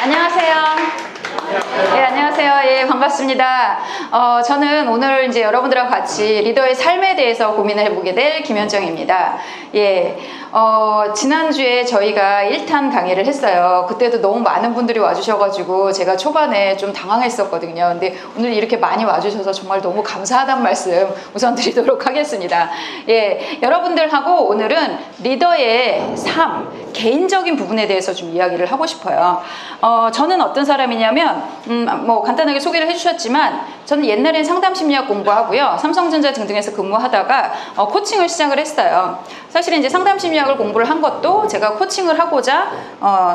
안녕하세요. 네, 안녕하세요. 예, 반갑습니다. 저는 오늘 이제 여러분들하고 같이 리더의 삶에 대해서 고민을 해보게 될 김현정입니다. 예, 지난주에 저희가 1탄 강의를 했어요. 그때도 너무 많은 분들이 와주셔가지고 제가 초반에 좀 당황했었거든요. 근데 오늘 이렇게 많이 와주셔서 정말 너무 감사하다는 말씀 우선 드리도록 하겠습니다. 예, 여러분들하고 오늘은 리더의 삶, 개인적인 부분에 대해서 좀 이야기를 하고 싶어요. 저는 어떤 사람이냐면 뭐 간단하게 소개를 해주셨지만 저는 옛날엔 상담심리학 공부하고요, 삼성전자 등등에서 근무하다가 코칭을 시작을 했어요. 사실은 이제 상담심리학을 공부를 한 것도 제가 코칭을 하고자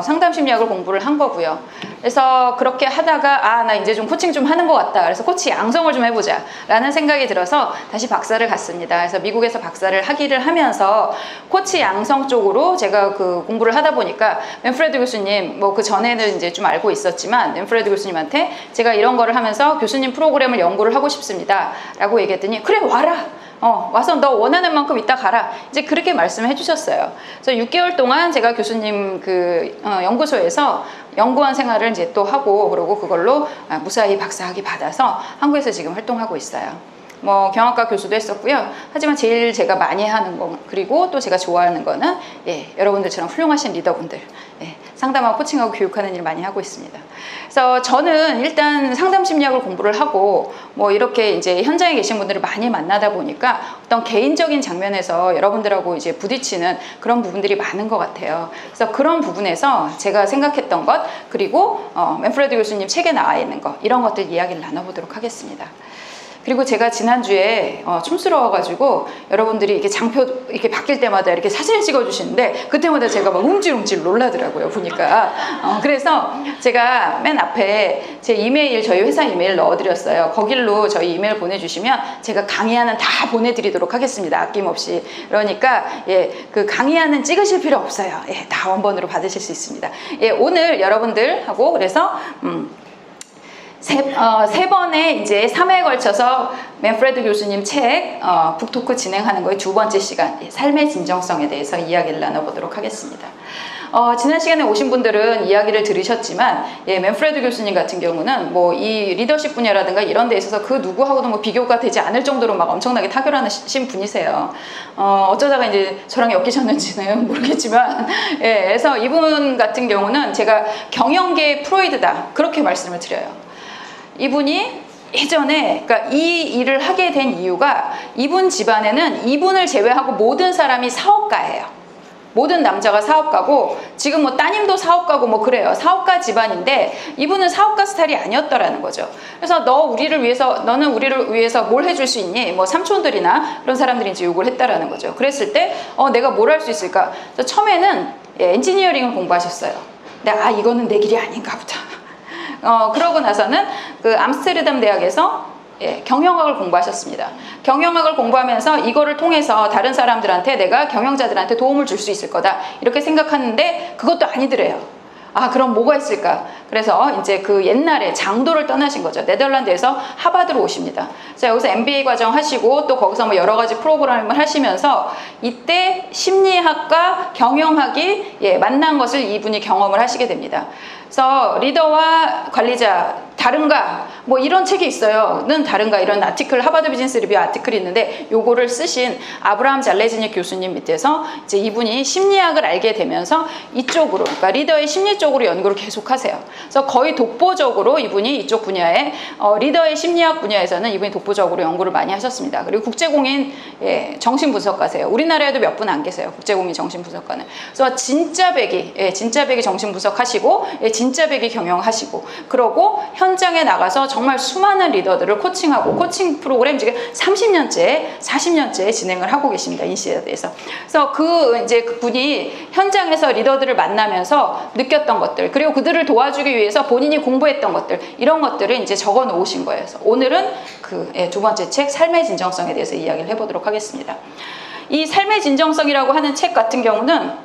상담심리학을 공부를 한 거고요. 그래서 그렇게 하다가 나 이제 좀 코칭 좀 하는 것 같다. 그래서 코치 양성을 좀 해보자 라는 생각이 들어서 다시 박사를 갔습니다. 그래서 미국에서 박사를 하기를 하면서 코치 양성 쪽으로 제가 그 공부를 하다 보니까 맨프레드 교수님, 뭐 그 전에는 이제 좀 알고 있었지만 맨프레드 교수님한테 제가 이런 거를 하면서 교수님 프로그램을 연구를 하고 싶습니다 라고 얘기했더니 그래 와라, 와서 너 원하는 만큼 이따 가라, 이제 그렇게 말씀해 주셨어요. 그래서 6개월 동안 제가 교수님 그 연구소에서 연구원 생활을 이제 또 하고, 그러고 그걸로 무사히 박사학위 받아서 한국에서 지금 활동하고 있어요. 뭐 경영학과 교수도 했었고요. 하지만 제일 제가 많이 하는 거, 그리고 또 제가 좋아하는 거는 여러분들처럼 훌륭하신 리더분들 상담하고 코칭하고 교육하는 일 많이 하고 있습니다. 그래서 저는 일단 상담 심리학을 공부를 하고 뭐 이렇게 이제 현장에 계신 분들을 많이 만나다 보니까 어떤 개인적인 장면에서 여러분들하고 이제 부딪히는 그런 부분들이 많은 것 같아요. 그래서 그런 부분에서 제가 생각했던 것, 그리고 맨프레드 교수님 책에 나와 있는 것, 이런 것들 이야기를 나눠보도록 하겠습니다. 그리고 제가 지난주에 촌스러워가지고 여러분들이 이렇게 장표 이렇게 바뀔 때마다 이렇게 사진을 찍어주시는데 그때마다 제가 막 움찔움찔 놀라더라고요, 보니까. 그래서 제가 맨 앞에 제 이메일, 저희 회사 이메일 넣어드렸어요. 거길로 저희 이메일 보내주시면 제가 강의하는 다 보내드리도록 하겠습니다, 아낌없이. 그러니까 그 강의하는 찍으실 필요 없어요. 다 원본으로 받으실 수 있습니다. 오늘 여러분들하고 그래서 세 번의 이제 3회에 걸쳐서 맨프레드 교수님 책 북토크 진행하는 거의 두 번째 시간, 삶의 진정성에 대해서 이야기를 나눠보도록 하겠습니다. 지난 시간에 오신 분들은 이야기를 들으셨지만 맨프레드 교수님 같은 경우는 뭐 이 리더십 분야라든가 이런 데 있어서 그 누구하고도 뭐 비교가 되지 않을 정도로 막 엄청나게 탁월하신 분이세요. 어쩌다가 이제 저랑 엮이셨는지는 모르겠지만 그래서 이분 같은 경우는 제가 경영계의 프로이드다, 그렇게 말씀을 드려요. 이분이 예전에, 그러니까 이 일을 하게 된 이유가 이분 집안에는 이분을 제외하고 모든 사람이 사업가예요. 모든 남자가 사업가고, 지금 뭐 따님도 사업가고 뭐 그래요. 사업가 집안인데 이분은 사업가 스타일이 아니었더라는 거죠. 그래서 너는 우리를 위해서 뭘 해줄 수 있니? 뭐 삼촌들이나 그런 사람들이 이제 요구를 했다라는 거죠. 그랬을 때 내가 뭘 할 수 있을까? 그래서 처음에는 엔지니어링을 공부하셨어요. 근데 이거는 내 길이 아닌가 보다. 그러고 나서는 그 암스테르담 대학에서 경영학을 공부하셨습니다. 경영학을 공부하면서 이거를 통해서 다른 사람들한테, 내가 경영자들한테 도움을 줄 수 있을 거다, 이렇게 생각하는데 그것도 아니더래요. 그럼 뭐가 있을까? 그래서 이제 그 옛날에 장도를 떠나신 거죠. 네덜란드에서 하버드로 오십니다. 그래서 여기서 MBA 과정 하시고 또 거기서 뭐 여러 가지 프로그램을 하시면서 이때 심리학과 경영학이 만난 것을 이분이 경험을 하시게 됩니다. 그래서 리더와 관리자 다른가? 뭐 이런 책이 있어요. 는 다른가? 이런 아티클, 하버드 비즈니스 리뷰 아티클이 있는데 요거를 쓰신 아브라함 잘레즈닉 교수님 밑에서 이제 이분이 심리학을 알게 되면서 이쪽으로, 그러니까 리더의 심리 쪽으로 연구를 계속 하세요. 그래서 거의 독보적으로 이분이 이쪽 분야에 리더의 심리학 분야에서는 이분이 독보적으로 연구를 많이 하셨습니다. 그리고 국제공인 정신분석가세요. 우리나라에도 몇 분 안 계세요, 국제공인 정신분석가는. 그래서 진짜 배기 정신분석하시고 진짜 배기 경영하시고, 그러고 현장에 나가서 정말 수많은 리더들을 코칭하고, 코칭 프로그램 지금 30년째, 40년째 진행을 하고 계십니다, 인시에드에서. 그래서 그분이 현장에서 리더들을 만나면서 느꼈던 것들, 그리고 그들을 도와주기 위해서 본인이 공부했던 것들, 이런 것들을 이제 적어 놓으신 거예요. 그래서 오늘은 그 두 번째 책, 삶의 진정성에 대해서 이야기를 해보도록 하겠습니다. 이 삶의 진정성이라고 하는 책 같은 경우는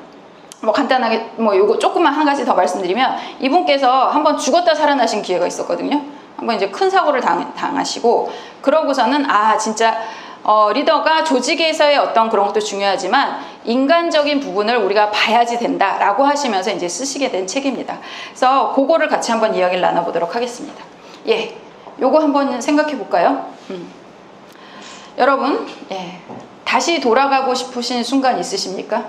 뭐 간단하게 요거 조금만 한 가지 더 말씀드리면, 이분께서 한번 죽었다 살아나신 기회가 있었거든요. 한번 이제 큰 사고를 당하시고, 그러고서는 진짜 리더가 조직에서의 어떤 그런 것도 중요하지만 인간적인 부분을 우리가 봐야지 된다라고 하시면서 이제 쓰시게 된 책입니다. 그래서 그거를 같이 한번 이야기를 나눠보도록 하겠습니다. 예, 요거 한번 생각해 볼까요? 여러분, 예, 다시 돌아가고 싶으신 순간 있으십니까?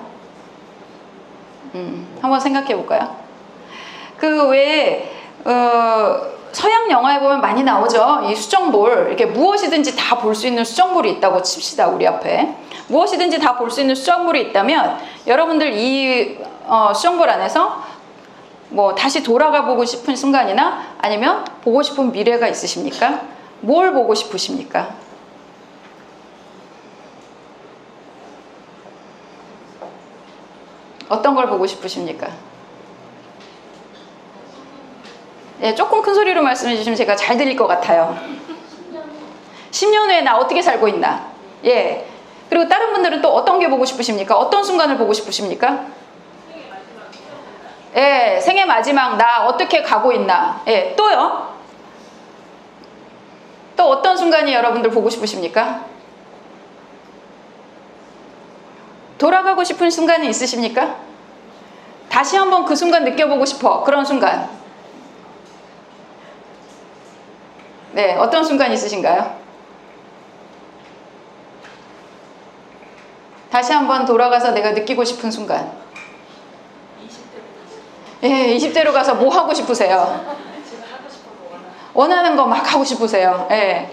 한번 생각해 볼까요? 그 외에 서양 영화에 보면 많이 나오죠. 이 수정볼, 이렇게 무엇이든지 다 볼 수 있는 수정볼이 있다고 칩시다. 우리 앞에 무엇이든지 다 볼 수 있는 수정볼이 있다면 여러분들 이 수정볼 안에서 뭐 다시 돌아가 보고 싶은 순간이나 아니면 보고 싶은 미래가 있으십니까? 뭘 보고 싶으십니까? 어떤 걸 보고 싶으십니까? 예, 조금 큰 소리로 말씀해 주시면 제가 잘 들릴 것 같아요. 10년 후에 나 어떻게 살고 있나? 예. 그리고 다른 분들은 또 어떤 게 보고 싶으십니까? 어떤 순간을 보고 싶으십니까? 예, 생애 마지막 나 어떻게 가고 있나? 예, 또요? 또 어떤 순간이 여러분들 보고 싶으십니까? 돌아가고 싶은 순간이 있으십니까? 다시 한번 그 순간 느껴보고 싶어. 그런 순간. 네, 어떤 순간 있으신가요? 다시 한번 돌아가서 내가 느끼고 싶은 순간. 20대로 예, 20대로 가서 뭐 하고 싶으세요? 원하는 거 막 하고 싶으세요? 예.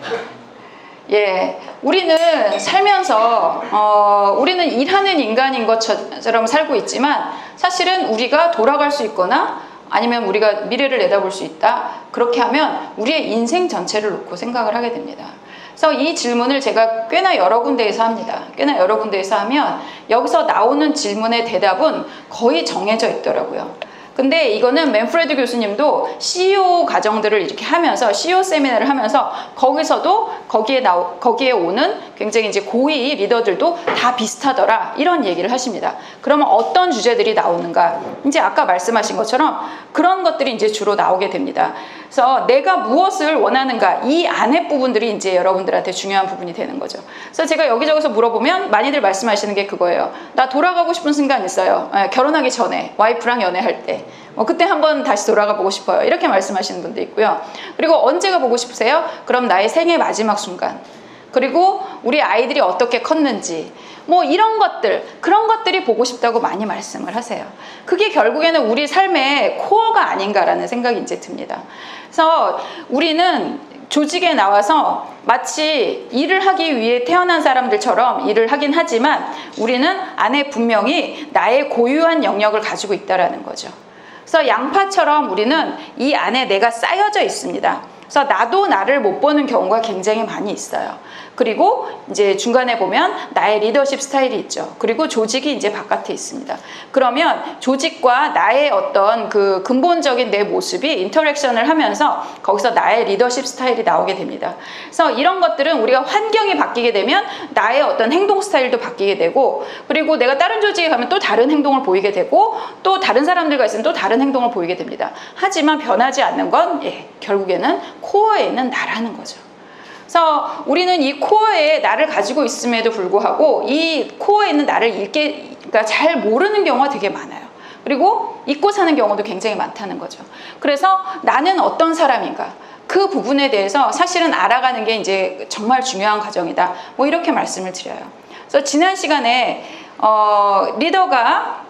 예, 우리는 살면서 우리는 일하는 인간인 것처럼 살고 있지만 사실은 우리가 돌아갈 수 있거나 아니면 우리가 미래를 내다볼 수 있다. 그렇게 하면 우리의 인생 전체를 놓고 생각을 하게 됩니다. 그래서 이 질문을 제가 꽤나 여러 군데에서 합니다. 꽤나 여러 군데에서 하면 여기서 나오는 질문의 대답은 거의 정해져 있더라고요. 근데 이거는 맨프레드 교수님도 CEO 과정들을 이렇게 하면서 CEO 세미나를 하면서 거기서도 거기에 오는 굉장히 이제 고위 리더들도 다 비슷하더라 이런 얘기를 하십니다. 그러면 어떤 주제들이 나오는가? 이제 아까 말씀하신 것처럼 그런 것들이 이제 주로 나오게 됩니다. 그래서 내가 무엇을 원하는가 이 안의 부분들이 이제 여러분들한테 중요한 부분이 되는 거죠. 그래서 제가 여기저기서 물어보면 많이들 말씀하시는 게 그거예요. 나 돌아가고 싶은 순간 있어요. 결혼하기 전에 와이프랑 연애할 때. 그때 한번 다시 돌아가 보고 싶어요. 이렇게 말씀하시는 분도 있고요. 그리고 언제가 보고 싶으세요? 그럼 나의 생애 마지막 순간. 그리고 우리 아이들이 어떻게 컸는지 뭐 이런 것들 그런 것들이 보고 싶다고 많이 말씀을 하세요. 그게 결국에는 우리 삶의 코어가 아닌가라는 생각이 이제 듭니다. 그래서 우리는 조직에 나와서 마치 일을 하기 위해 태어난 사람들처럼 일을 하긴 하지만 우리는 안에 분명히 나의 고유한 영역을 가지고 있다는 거죠. 그래서 양파처럼 우리는 이 안에 내가 쌓여져 있습니다. 그래서 나도 나를 못 보는 경우가 굉장히 많이 있어요. 그리고 이제 중간에 보면 나의 리더십 스타일이 있죠. 그리고 조직이 이제 바깥에 있습니다. 그러면 조직과 나의 어떤 그 근본적인 내 모습이 인터랙션을 하면서 거기서 나의 리더십 스타일이 나오게 됩니다. 그래서 이런 것들은 우리가 환경이 바뀌게 되면 나의 어떤 행동 스타일도 바뀌게 되고 그리고 내가 다른 조직에 가면 또 다른 행동을 보이게 되고 또 다른 사람들과 있으면 또 다른 행동을 보이게 됩니다. 하지만 변하지 않는 건 결국에는 코어에 있는 나라는 거죠. 그래서 우리는 이 코어에 나를 가지고 있음에도 불구하고 이 코어에 있는 나를 그러니까 잘 모르는 경우가 되게 많아요. 그리고 잊고 사는 경우도 굉장히 많다는 거죠. 그래서 나는 어떤 사람인가? 그 부분에 대해서 사실은 알아가는 게 이제 정말 중요한 과정이다. 뭐 이렇게 말씀을 드려요. 그래서 지난 시간에 리더가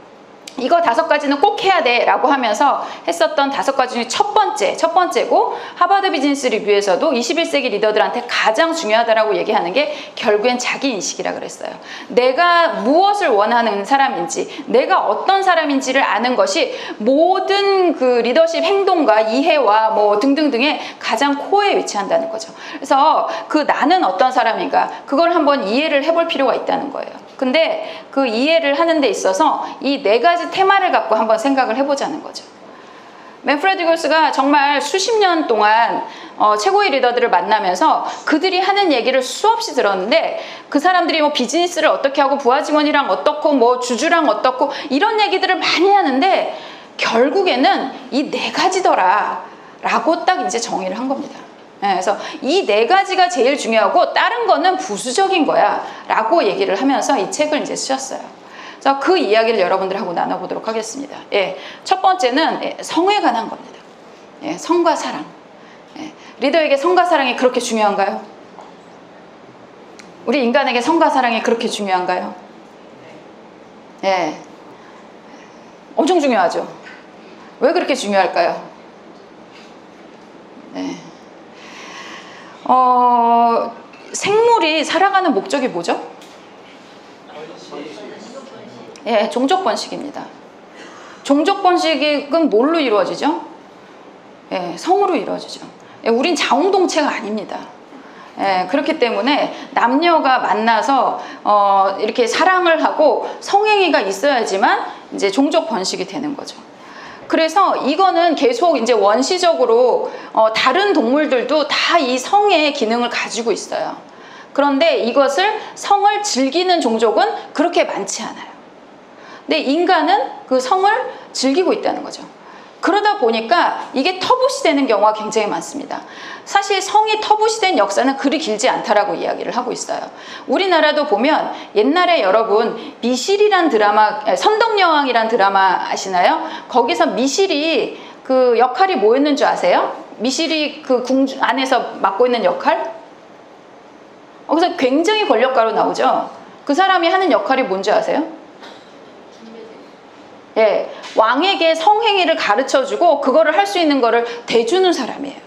이거 5가지는 꼭 해야 돼 라고 하면서 했었던 5가지 중에 첫 번째고 하버드 비즈니스 리뷰에서도 21세기 리더들한테 가장 중요하다라고 얘기하는 게 결국엔 자기 인식이라 그랬어요. 내가 무엇을 원하는 사람인지 내가 어떤 사람인지를 아는 것이 모든 그 리더십 행동과 이해와 뭐 등등등의 가장 코어에 위치한다는 거죠. 그래서 그 나는 어떤 사람인가 그걸 한번 이해를 해볼 필요가 있다는 거예요. 근데 그 이해를 하는 데 있어서 이 4가지 테마를 갖고 한번 생각을 해보자는 거죠. 맨프레드 교수가 정말 수십 년 동안 최고의 리더들을 만나면서 그들이 하는 얘기를 수없이 들었는데 그 사람들이 뭐 비즈니스를 어떻게 하고 부하 직원이랑 어떻고 뭐 주주랑 어떻고 이런 얘기들을 많이 하는데 결국에는 이 4가지더라 라고 딱 이제 정의를 한 겁니다. 그래서 이 4가지가 제일 중요하고 다른 거는 부수적인 거야 라고 얘기를 하면서 이 책을 이제 쓰셨어요. 그래서 그 이야기를 여러분들하고 나눠보도록 하겠습니다. 예, 첫 번째는 성에 관한 겁니다. 예, 성과 사랑. 예, 리더에게 성과 사랑이 그렇게 중요한가요? 우리 인간에게 성과 사랑이 그렇게 중요한가요? 예, 엄청 중요하죠. 왜 그렇게 중요할까요? 네. 생물이 살아가는 목적이 뭐죠? 예, 종족 번식입니다. 종족 번식은 뭘로 이루어지죠? 예, 성으로 이루어지죠. 예, 우린 자웅동체가 아닙니다. 예, 그렇기 때문에 남녀가 만나서 이렇게 사랑을 하고 성행위가 있어야지만 이제 종족 번식이 되는 거죠. 그래서 이거는 계속 이제 원시적으로 다른 동물들도 다 이 성의 기능을 가지고 있어요. 그런데 이것을 성을 즐기는 종족은 그렇게 많지 않아요. 근데 인간은 그 성을 즐기고 있다는 거죠. 그러다 보니까 이게 터부시 되는 경우가 굉장히 많습니다. 사실 성이 터부시 된 역사는 그리 길지 않다라고 이야기를 하고 있어요. 우리나라도 보면 옛날에 여러분 미실이란 드라마, 선덕여왕이란 드라마 아시나요? 거기서 미실이 그 역할이 뭐였는 줄 아세요? 미실이 그 궁 안에서 맡고 있는 역할? 거기서 굉장히 권력가로 나오죠. 그 사람이 하는 역할이 뭔지 아세요? 예, 왕에게 성행위를 가르쳐주고 그거를 할 수 있는 거를 대주는 사람이에요.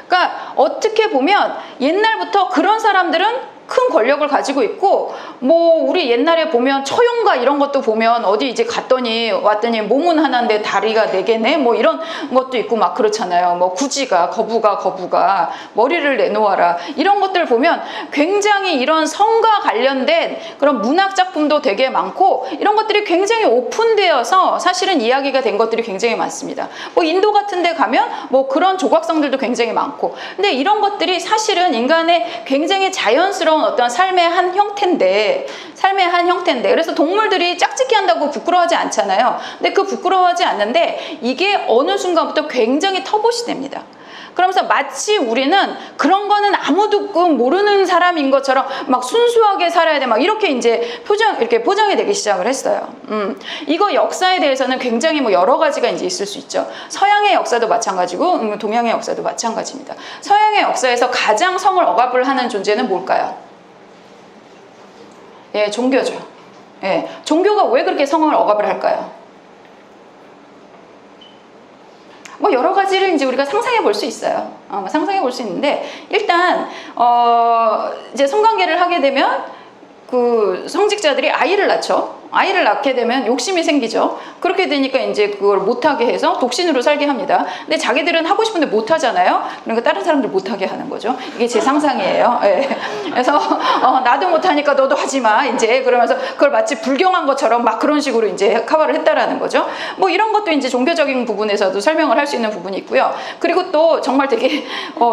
그러니까 어떻게 보면 옛날부터 그런 사람들은 큰 권력을 가지고 있고, 뭐 우리 옛날에 보면 처용가 이런 것도 보면 어디 이제 갔더니 왔더니 몸은 하나인데 다리가 4개네 뭐 이런 것도 있고 막 그렇잖아요. 뭐 구지가 거부가 머리를 내놓아라 이런 것들 보면 굉장히 이런 성과 관련된 그런 문학 작품도 되게 많고 이런 것들이 굉장히 오픈되어서 사실은 이야기가 된 것들이 굉장히 많습니다. 뭐 인도 같은 데 가면 뭐 그런 조각상들도 굉장히 많고, 근데 이런 것들이 사실은 인간의 굉장히 자연스러운 어떤 삶의 한 형태인데 그래서 동물들이 짝짓기 한다고 부끄러워하지 않잖아요. 근데 그 부끄러워하지 않는데 이게 어느 순간부터 굉장히 터부시 됩니다. 그러면서 마치 우리는 그런 거는 아무도 모르는 사람인 것처럼 막 순수하게 살아야 돼 막 이렇게 이제 포장이 되기 시작을 했어요. 이거 역사에 대해서는 굉장히 뭐 여러 가지가 이제 있을 수 있죠. 서양의 역사도 마찬가지고 동양의 역사도 마찬가지입니다. 서양의 역사에서 가장 성을 억압을 하는 존재는 뭘까요? 예, 종교죠. 예, 종교가 왜 그렇게 성을 억압을 할까요? 뭐 여러 가지를 이제 우리가 상상해 볼 수 있어요. 상상해 볼 수 있는데 일단 이제 성관계를 하게 되면 그 성직자들이 아이를 낳죠. 아이를 낳게 되면 욕심이 생기죠. 그렇게 되니까 이제 그걸 못하게 해서 독신으로 살게 합니다. 근데 자기들은 하고 싶은데 못하잖아요. 그러니까 다른 사람들 못하게 하는 거죠. 이게 제 상상이에요. 예. 그래서 나도 못하니까 너도 하지 마. 이제 그러면서 그걸 마치 불경한 것처럼 막 그런 식으로 이제 커버를 했다라는 거죠. 뭐 이런 것도 이제 종교적인 부분에서도 설명을 할 수 있는 부분이 있고요. 그리고 또 정말 되게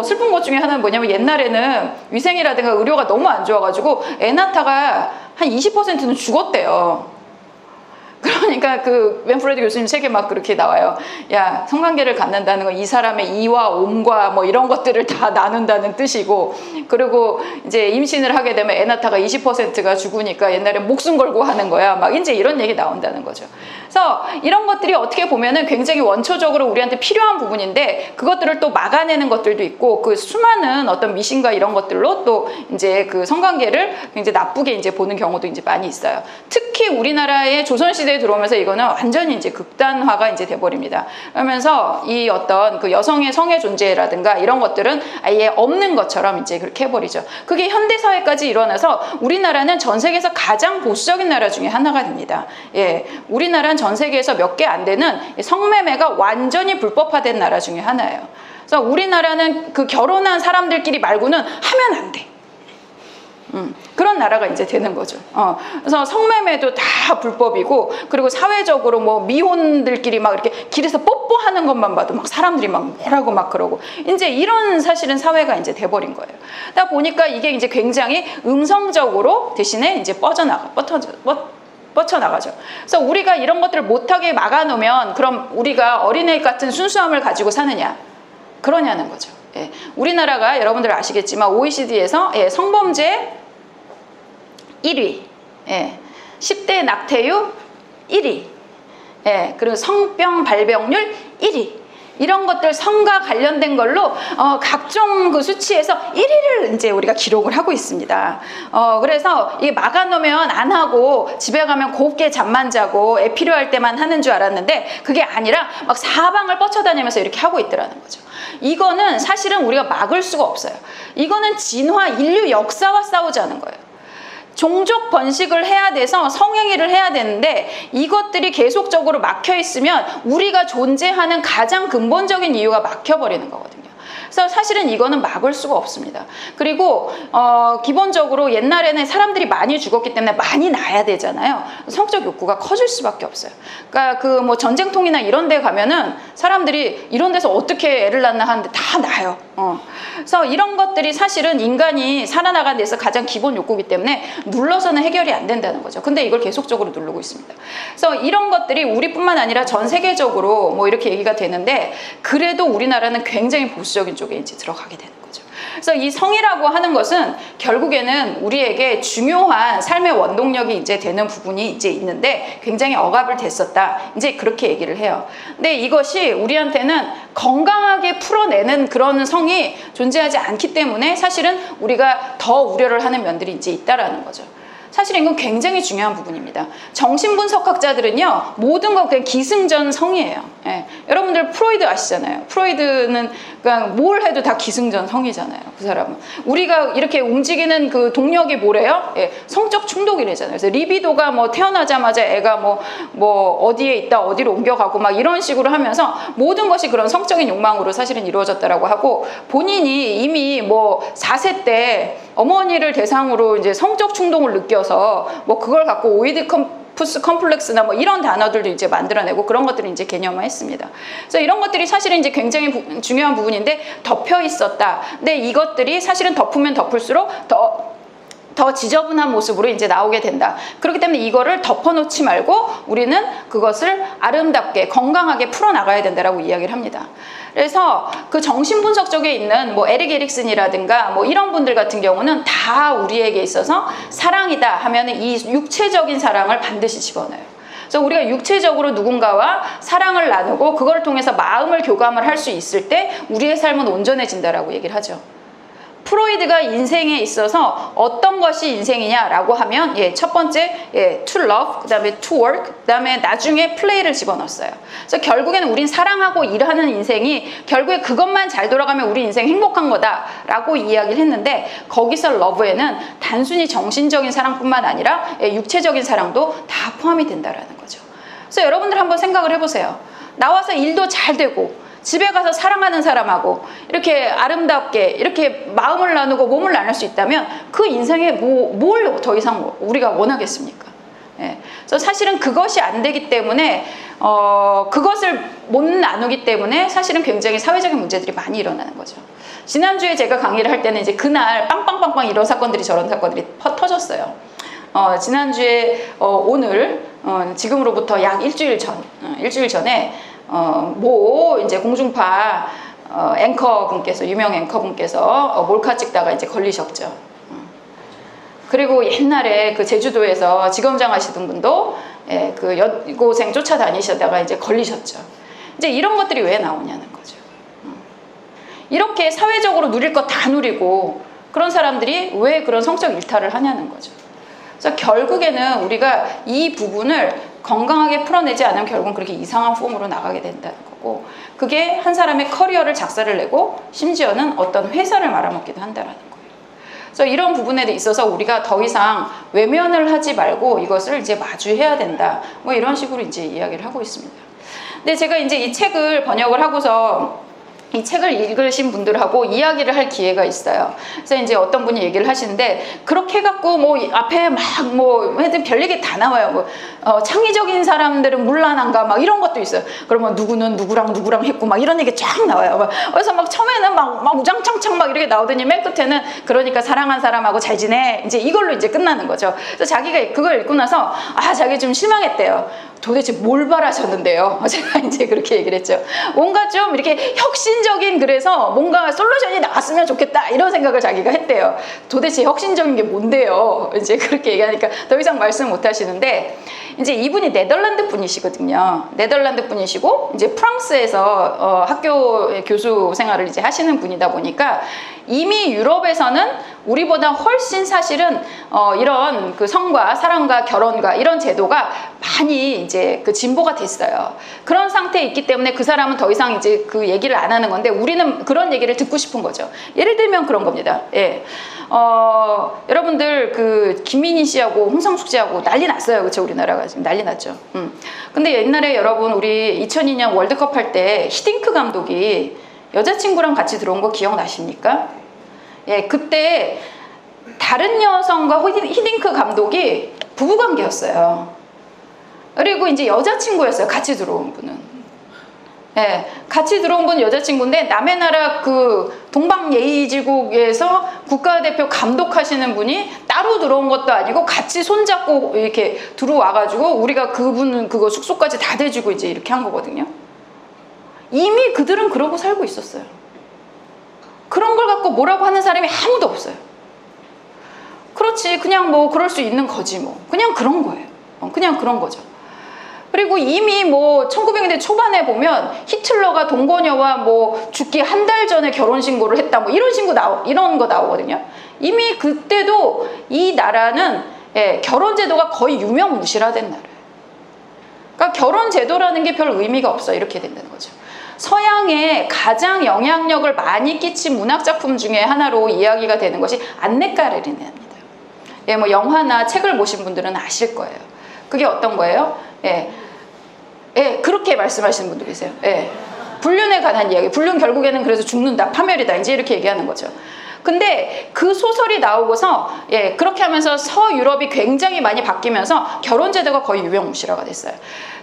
슬픈 것 중에 하나는 뭐냐면 옛날에는 위생이라든가 의료가 너무 안 좋아가지고 애 낳다가 한 20%는 죽었대요. 그러니까 그 맨프레드 교수님 책에 막 그렇게 나와요. 야, 성관계를 갖는다는 건 이 사람의 이와 옴과 뭐 이런 것들을 다 나눈다는 뜻이고, 그리고 이제 임신을 하게 되면 애 낳다가 20%가 죽으니까 옛날에 목숨 걸고 하는 거야. 막 이제 이런 얘기 나온다는 거죠. 그래서 이런 것들이 어떻게 보면은 굉장히 원초적으로 우리한테 필요한 부분인데 그것들을 또 막아내는 것들도 있고, 그 수많은 어떤 미신과 이런 것들로 또 이제 그 성관계를 굉장히 나쁘게 이제 보는 경우도 이제 많이 있어요. 특히 우리나라의 조선시대에 들어오면서 이거는 완전히 이제 극단화가 이제 돼버립니다. 그러면서 이 어떤 그 여성의 성의 존재라든가 이런 것들은 아예 없는 것처럼 이제 그렇게 해버리죠. 그게 현대사회까지 일어나서 우리나라는 전 세계에서 가장 보수적인 나라 중에 하나가 됩니다. 예, 우리나라는 전 세계에서 몇 개 안 되는 성매매가 완전히 불법화된 나라 중에 하나예요. 그래서 우리나라는 그 결혼한 사람들끼리 말고는 하면 안 돼. 그런 나라가 이제 되는 거죠. 그래서 성매매도 다 불법이고, 그리고 사회적으로 뭐 미혼들끼리 막 이렇게 길에서 뽀뽀하는 것만 봐도 막 사람들이 막 뭐라고 막 그러고, 이제 이런 사실은 사회가 이제 돼버린 거예요. 그러다 보니까 이게 이제 굉장히 음성적으로 대신에 이제 뻗쳐나가죠. 그래서 우리가 이런 것들을 못하게 막아놓으면 그럼 우리가 어린애 같은 순수함을 가지고 사느냐? 그러냐는 거죠. 예. 우리나라가 여러분들 아시겠지만 OECD에서 성범죄 1위. 예. 10대 낙태율 1위, 예, 그리고 성병 발병률 1위. 이런 것들 성과 관련된 걸로 각종 그 수치에서 1위를 이제 우리가 기록을 하고 있습니다. 그래서 이게 막아놓으면 안 하고 집에 가면 곱게 잠만 자고 애 필요할 때만 하는 줄 알았는데 그게 아니라 막 사방을 뻗쳐다니면서 이렇게 하고 있더라는 거죠. 이거는 사실은 우리가 막을 수가 없어요. 이거는 진화, 인류 역사와 싸우자는 거예요. 종족 번식을 해야 돼서 성행위를 해야 되는데 이것들이 계속적으로 막혀 있으면 우리가 존재하는 가장 근본적인 이유가 막혀버리는 거거든요. 그래서 사실은 이거는 막을 수가 없습니다. 그리고 기본적으로 옛날에는 사람들이 많이 죽었기 때문에 많이 낳아야 되잖아요. 성적 욕구가 커질 수밖에 없어요. 그러니까 그 뭐 전쟁통이나 이런 데 가면은 사람들이 이런 데서 어떻게 애를 낳나 하는데 다 낳아요. 그래서 이런 것들이 사실은 인간이 살아나가는 데서 가장 기본 욕구이기 때문에 눌러서는 해결이 안 된다는 거죠. 근데 이걸 계속적으로 누르고 있습니다. 그래서 이런 것들이 우리뿐만 아니라 전 세계적으로 뭐 이렇게 얘기가 되는데 그래도 우리나라는 굉장히 보수적인 쪽에 이제 들어가게 되는 거죠. 그래서 이 성이라고 하는 것은 결국에는 우리에게 중요한 삶의 원동력이 이제 되는 부분이 이제 있는데 굉장히 억압을 됐었다. 이제 그렇게 얘기를 해요. 근데 이것이 우리한테는 건강하게 풀어내는 그런 성이 존재하지 않기 때문에 사실은 우리가 더 우려를 하는 면들이 이제 있다라는 거죠. 사실 이건 굉장히 중요한 부분입니다. 정신분석학자들은요, 모든 거 그냥 기승전 성이에요. 예. 여러분들 프로이드 아시잖아요. 프로이드는 그냥 뭘 해도 다 기승전 성이잖아요. 그 사람은. 우리가 이렇게 움직이는 그 동력이 뭐래요? 예. 성적 충동이래잖아요. 그래서 리비도가 뭐 태어나자마자 애가 뭐 어디에 있다, 어디로 옮겨가고 막 이런 식으로 하면서 모든 것이 그런 성적인 욕망으로 사실은 이루어졌다라고 하고 본인이 이미 뭐 4세 때 어머니를 대상으로 이제 성적 충동을 느껴서 뭐 그걸 갖고 오이디푸스 컴플렉스나 뭐 이런 단어들도 이제 만들어내고 그런 것들을 이제 개념화했습니다. 그래서 이런 것들이 사실은 이제 굉장히 중요한 부분인데 덮여 있었다. 근데 이것들이 사실은 덮으면 덮을수록 더 지저분한 모습으로 이제 나오게 된다. 그렇기 때문에 이거를 덮어놓지 말고 우리는 그것을 아름답게 건강하게 풀어나가야 된다라고 이야기를 합니다. 그래서 그 정신분석 쪽에 있는 뭐 에릭 에릭슨이라든가 뭐 이런 분들 같은 경우는 다 우리에게 있어서 사랑이다 하면은 이 육체적인 사랑을 반드시 집어넣어요. 그래서 우리가 육체적으로 누군가와 사랑을 나누고 그걸 통해서 마음을 교감을 할 수 있을 때 우리의 삶은 온전해진다라고 얘기를 하죠. 프로이드가 인생에 있어서 어떤 것이 인생이냐라고 하면 첫 번째 to love, 그 다음에 to work, 그 다음에 나중에 play를 집어넣었어요. 그래서 결국에는 우린 사랑하고 일하는 인생이 결국에 그것만 잘 돌아가면 우리 인생 행복한 거다라고 이야기를 했는데 거기서 love에는 단순히 정신적인 사랑뿐만 아니라 육체적인 사랑도 다 포함이 된다라는 거죠. 그래서 여러분들 한번 생각을 해보세요. 나와서 일도 잘 되고 집에 가서 사랑하는 사람하고 이렇게 아름답게 이렇게 마음을 나누고 몸을 나눌 수 있다면 그 인생에 뭘 더 이상 우리가 원하겠습니까? 예. 그래서 사실은 그것이 안 되기 때문에 그것을 못 나누기 때문에 사실은 굉장히 사회적인 문제들이 많이 일어나는 거죠. 지난주에 제가 강의를 할 때는 이제 그날 빵빵빵빵 이런 사건들이 저런 사건들이 터졌어요. 지난주에 오늘 지금으로부터 약 일주일 전에 모 이제 공중파 앵커분께서 유명 앵커분께서 몰카 찍다가 이제 걸리셨죠. 그리고 옛날에 그 제주도에서 지검장 하시던 분도 그 여고생 쫓아다니시다가 이제 걸리셨죠. 이제 이런 것들이 왜 나오냐는 거죠. 이렇게 사회적으로 누릴 거 다 누리고 그런 사람들이 왜 그런 성적 일탈을 하냐는 거죠. 그래서 결국에는 우리가 이 부분을 건강하게 풀어내지 않으면 결국은 그렇게 이상한 폼으로 나가게 된다는 거고 그게 한 사람의 커리어를 작사를 내고 심지어는 어떤 회사를 말아먹기도 한다는 거예요. 그래서 이런 부분에 있어서 우리가 더 이상 외면을 하지 말고 이것을 이제 마주해야 된다. 뭐 이런 식으로 이제 이야기를 하고 있습니다. 근데 제가 이제 이 책을 번역을 하고서 이 책을 읽으신 분들하고 이야기를 할 기회가 있어요. 그래서 이제 어떤 분이 얘기를 하시는데 그렇게 해갖고 뭐 앞에 막 뭐 하여튼 별얘기 다 나와요. 뭐 창의적인 사람들은 문란한가 막 이런 것도 있어요. 그러면 누구는 누구랑 했고 막 이런 얘기 쫙 나와요. 그래서 막 처음에는 막 우장창창 막 이렇게 나오더니 맨 끝에는 그러니까 사랑한 사람하고 잘 지내 이제 이걸로 이제 끝나는 거죠. 그래서 자기가 그걸 읽고 나서 자기 좀 실망했대요. 도대체 뭘 바라셨는데요? 제가 이제 그렇게 얘기를 했죠. 뭔가 좀 이렇게 혁신적인, 그래서 뭔가 솔루션이 나왔으면 좋겠다 이런 생각을 자기가 했대요. 도대체 혁신적인 게 뭔데요? 이제 그렇게 얘기하니까 더 이상 말씀 못 하시는데, 이제 이분이 네덜란드 분이시거든요. 네덜란드 분이시고 이제 프랑스에서 학교 교수 생활을 이제 하시는 분이다 보니까 이미 유럽에서는 우리보다 훨씬 사실은 이런 그 성과 사랑과 결혼과 이런 제도가 많이 이제 그 진보가 됐어요. 그런 상태에 있기 때문에 그 사람은 더 이상 이제 그 얘기를 안 하는 건데, 우리는 그런 얘기를 듣고 싶은 거죠. 예를 들면 그런 겁니다. 예. 여러분들 그 김민희 씨하고 홍상숙 씨하고 난리 났어요. 그렇죠? 우리나라가 지금 난리 났죠. 근데 옛날에 여러분 우리 2002년 월드컵 할 때 히딩크 감독이 여자친구랑 같이 들어온 거 기억나십니까? 예, 그때 다른 여성과 히딩크 감독이 부부관계였어요. 그리고 이제 여자친구였어요. 같이 들어온 분은. 예, 같이 들어온 분은 여자친구인데 남의 나라 그 동방예의지국에서 국가대표 감독하시는 분이 따로 들어온 것도 아니고 같이 손잡고 이렇게 들어와가지고 우리가 그분 그거 숙소까지 다 대주고 이제 이렇게 한 거거든요. 이미 그들은 그러고 살고 있었어요. 그런 걸 갖고 뭐라고 하는 사람이 아무도 없어요. 그렇지, 그냥 뭐 그럴 수 있는 거지 뭐. 그냥 그런 거예요. 그냥 그런 거죠. 그리고 이미 뭐 1900년대 초반에 보면 히틀러가 동거녀와 뭐 죽기 한 달 전에 결혼 신고를 했다 뭐 이런 거 나오거든요. 이미 그때도 이 나라는 결혼 제도가 거의 유명무실화된 나라예요. 그러니까 결혼 제도라는 게 별 의미가 없어, 이렇게 된다는 거죠. 서양에 가장 영향력을 많이 끼친 문학 작품 중에 하나로 이야기가 되는 것이 안네 까레리네입니다. 예, 뭐 영화나 책을 보신 분들은 아실 거예요. 그게 어떤 거예요? 예, 그렇게 말씀하시는 분도 계세요. 예, 불륜에 관한 이야기. 불륜 결국에는 그래서 죽는다, 파멸이다, 이제 이렇게 얘기하는 거죠. 근데 그 소설이 나오고서 그렇게 하면서 서유럽이 굉장히 많이 바뀌면서 결혼 제도가 거의 유명무실화가 됐어요.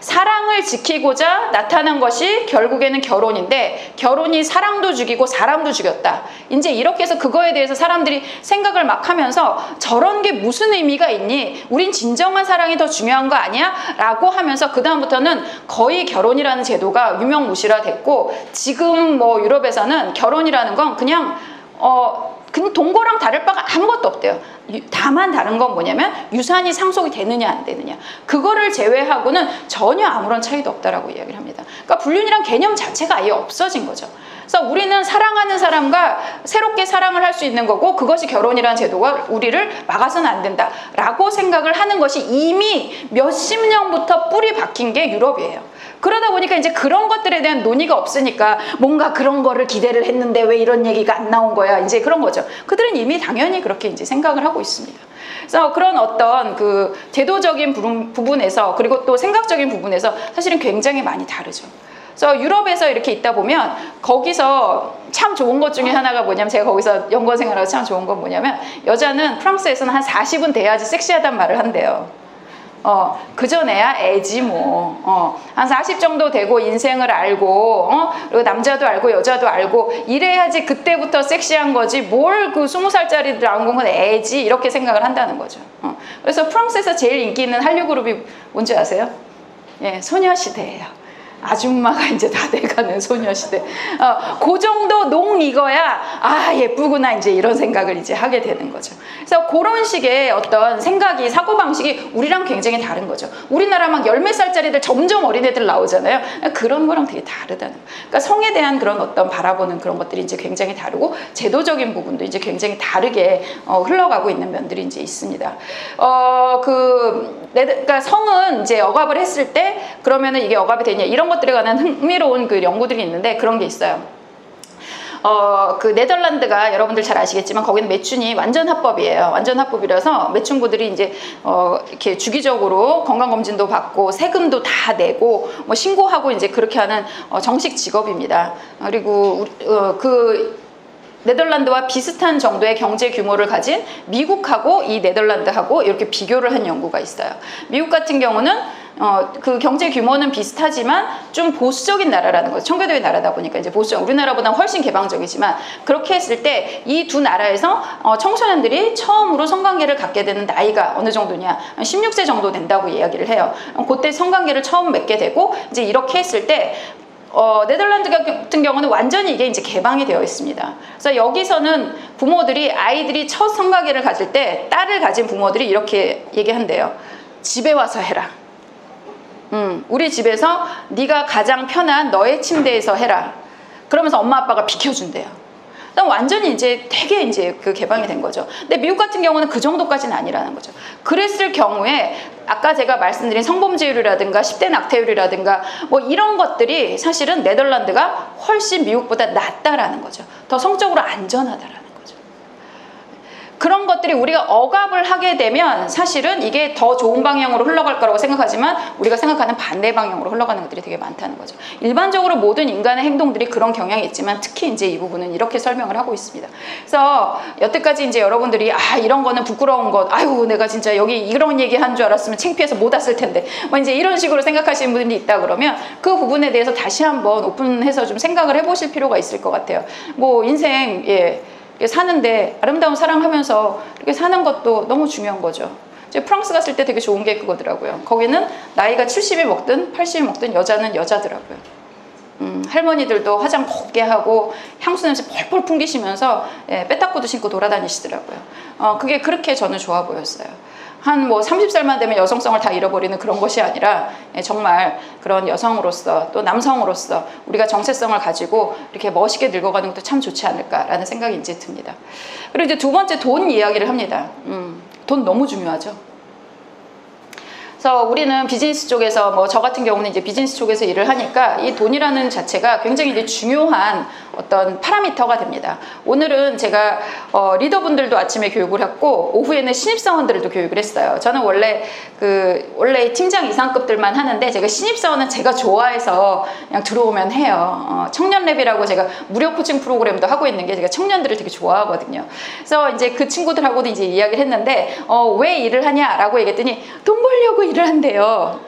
사랑을 지키고자 나타난 것이 결국에는 결혼인데, 결혼이 사랑도 죽이고 사람도 죽였다. 이제 이렇게 해서 그거에 대해서 사람들이 생각을 막 하면서 저런 게 무슨 의미가 있니? 우린 진정한 사랑이 더 중요한 거 아니야? 라고 하면서 그 다음부터는 거의 결혼이라는 제도가 유명무실화됐고, 지금 뭐 유럽에서는 결혼이라는 건 그냥 동거랑 다를 바가 아무것도 없대요. 다만 다른 건 뭐냐면 유산이 상속이 되느냐 안 되느냐, 그거를 제외하고는 전혀 아무런 차이도 없다라고 이야기를 합니다. 그러니까 불륜이란 개념 자체가 아예 없어진 거죠. 그래서 우리는 사랑하는 사람과 새롭게 사랑을 할 수 있는 거고, 그것이 결혼이라는 제도가 우리를 막아서는 안 된다라고 생각을 하는 것이 이미 몇십 년부터 뿌리 박힌 게 유럽이에요. 그러다 보니까 이제 그런 것들에 대한 논의가 없으니까 뭔가 그런 거를 기대를 했는데 왜 이런 얘기가 안 나온 거야, 이제 그런 거죠. 그들은 이미 당연히 그렇게 이제 생각을 하고 있습니다. 그래서 그런 어떤 그 제도적인 부분에서, 그리고 또 생각적인 부분에서 사실은 굉장히 많이 다르죠. 그래서 유럽에서 이렇게 있다 보면 거기서 참 좋은 것 중에 하나가 뭐냐면, 제가 거기서 연구원 생활하고 참 좋은 건 뭐냐면, 여자는 프랑스에서는 한 40은 돼야지 섹시하단 말을 한대요. 그전에야 애지 뭐. 한 40 정도 되고 인생을 알고, 그리고 남자도 알고 여자도 알고 이래야지 그때부터 섹시한 거지, 뭘 그 20살짜리들 안 건 애지, 이렇게 생각을 한다는 거죠. 그래서 프랑스에서 제일 인기 있는 한류 그룹이 뭔지 아세요? 예, 소녀시대예요. 아줌마가 이제 다 돼가는 소녀시대. 그 정도 농 익어야 아 예쁘구나, 이제 이런 생각을 이제 하게 되는 거죠. 그래서 그런 식의 어떤 생각이, 사고방식이 우리랑 굉장히 다른 거죠. 우리나라 막 열 몇 살짜리들 점점 어린애들 나오잖아요. 그런 거랑 되게 다르다는 거예요. 그러니까 성에 대한 그런 어떤 바라보는 그런 것들이 이제 굉장히 다르고, 제도적인 부분도 이제 굉장히 다르게 흘러가고 있는 면들이 이제 있습니다. 그러니까 성은 이제 억압을 했을 때 그러면은 이게 억압이 되냐, 이런 것들에 관한 흥미로운 그 연구들이 있는데, 그런 게 있어요. 그 네덜란드가 여러분들 잘 아시겠지만 거기는 매춘이 완전 합법이에요. 완전 합법이라서 매춘부들이 이제 이렇게 주기적으로 건강검진도 받고 세금도 다 내고 뭐 신고하고 이제 그렇게 하는 정식 직업입니다. 그리고 그 네덜란드와 비슷한 정도의 경제 규모를 가진 미국하고 이 네덜란드하고 이렇게 비교를 한 연구가 있어요. 미국 같은 경우는 그 경제 규모는 비슷하지만 좀 보수적인 나라라는 거죠. 청교도의 나라다 보니까 이제 보수적, 우리나라보다 훨씬 개방적이지만 그렇게 했을 때 이 두 나라에서 청소년들이 처음으로 성관계를 갖게 되는 나이가 어느 정도냐, 16세 정도 된다고 이야기를 해요. 그때 성관계를 처음 맺게 되고 이제 이렇게 했을 때 네덜란드 같은 경우는 완전히 이게 이제 개방이 되어 있습니다. 그래서 여기서는 부모들이 아이들이 첫 성관계를 가질 때 딸을 가진 부모들이 이렇게 얘기한대요. 집에 와서 해라. 우리 집에서 네가 가장 편한 너의 침대에서 해라. 그러면서 엄마 아빠가 비켜준대요. 완전히 이제 되게 이제 그 개방이 된 거죠. 근데 미국 같은 경우는 그 정도까지는 아니라는 거죠. 그랬을 경우에 아까 제가 말씀드린 성범죄율이라든가 10대 낙태율이라든가 뭐 이런 것들이 사실은 네덜란드가 훨씬 미국보다 낫다라는 거죠. 더 성적으로 안전하다라는 거죠. 그런 것들이 우리가 억압을 하게 되면 사실은 이게 더 좋은 방향으로 흘러갈 거라고 생각하지만 우리가 생각하는 반대 방향으로 흘러가는 것들이 되게 많다는 거죠. 일반적으로 모든 인간의 행동들이 그런 경향이 있지만 특히 이제 이 부분은 이렇게 설명을 하고 있습니다. 그래서 여태까지 이제 여러분들이 이런 거는 부끄러운 것, 아유 내가 진짜 여기 이런 얘기 한 줄 알았으면 창피해서 못 왔을 텐데 뭐 이제 이런 식으로 생각하시는 분들이 있다 그러면 그 부분에 대해서 다시 한번 오픈해서 좀 생각을 해보실 필요가 있을 것 같아요. 뭐 인생 사는데 아름다운 사랑하면서 이렇게 사는 것도 너무 중요한 거죠. 이제 프랑스 갔을 때 되게 좋은 게 그거더라고요. 거기는 나이가 70이 먹든 80이 먹든 여자는 여자더라고요. 할머니들도 화장 곱게 하고 향수 냄새 펄펄 풍기시면서 빼딱구도 신고 돌아다니시더라고요. 그게 그렇게 저는 좋아 보였어요. 한 뭐 30살만 되면 여성성을 다 잃어버리는 그런 것이 아니라 정말 그런 여성으로서 또 남성으로서 우리가 정체성을 가지고 이렇게 멋있게 늙어가는 것도 참 좋지 않을까라는 생각이 이제 듭니다. 그리고 이제 두 번째 돈 이야기를 합니다. 돈 너무 중요하죠. 그래서 우리는 비즈니스 쪽에서 뭐 저 같은 경우는 이제 비즈니스 쪽에서 일을 하니까 이 돈이라는 자체가 굉장히 이제 중요한 어떤 파라미터가 됩니다. 오늘은 제가 리더분들도 아침에 교육을 했고 오후에는 신입사원들도 교육을 했어요. 저는 원래 팀장 이상급들만 하는데 제가 신입사원은 제가 좋아해서 그냥 들어오면 해요. 청년랩이라고 제가 무료 코칭 프로그램도 하고 있는 게 제가 청년들을 되게 좋아하거든요. 그래서 이제 그 친구들하고도 이제 이야기를 했는데 왜 일을 하냐라고 얘기했더니 돈 벌려고 일을 한대요.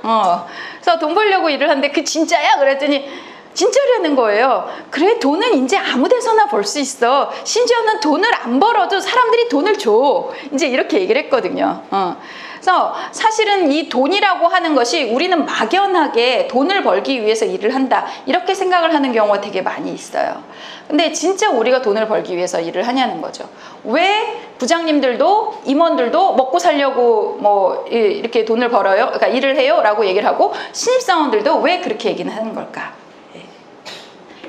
그래서 돈 벌려고 일을 하는데 그 진짜야? 그랬더니 진짜라는 거예요. 그래, 돈은 이제 아무 데서나 벌 수 있어. 심지어는 돈을 안 벌어도 사람들이 돈을 줘. 이제 이렇게 얘기를 했거든요. 그래서 사실은 이 돈이라고 하는 것이 우리는 막연하게 돈을 벌기 위해서 일을 한다. 이렇게 생각을 하는 경우가 되게 많이 있어요. 근데 진짜 우리가 돈을 벌기 위해서 일을 하냐는 거죠. 왜 부장님들도 임원들도 먹고 살려고 뭐 이렇게 돈을 벌어요? 그러니까 일을 해요? 라고 얘기를 하고 신입사원들도 왜 그렇게 얘기는 하는 걸까?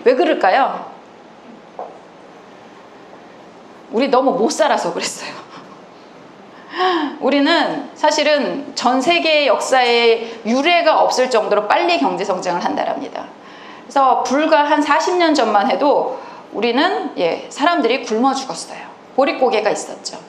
왜 그럴까요? 우리 너무 못 살아서 그랬어요. 우리는 사실은 전 세계 역사에 유례가 없을 정도로 빨리 경제 성장을 한다랍니다. 그래서 불과 한 40년 전만 해도 우리는 사람들이 굶어 죽었어요. 보릿고개가 있었죠.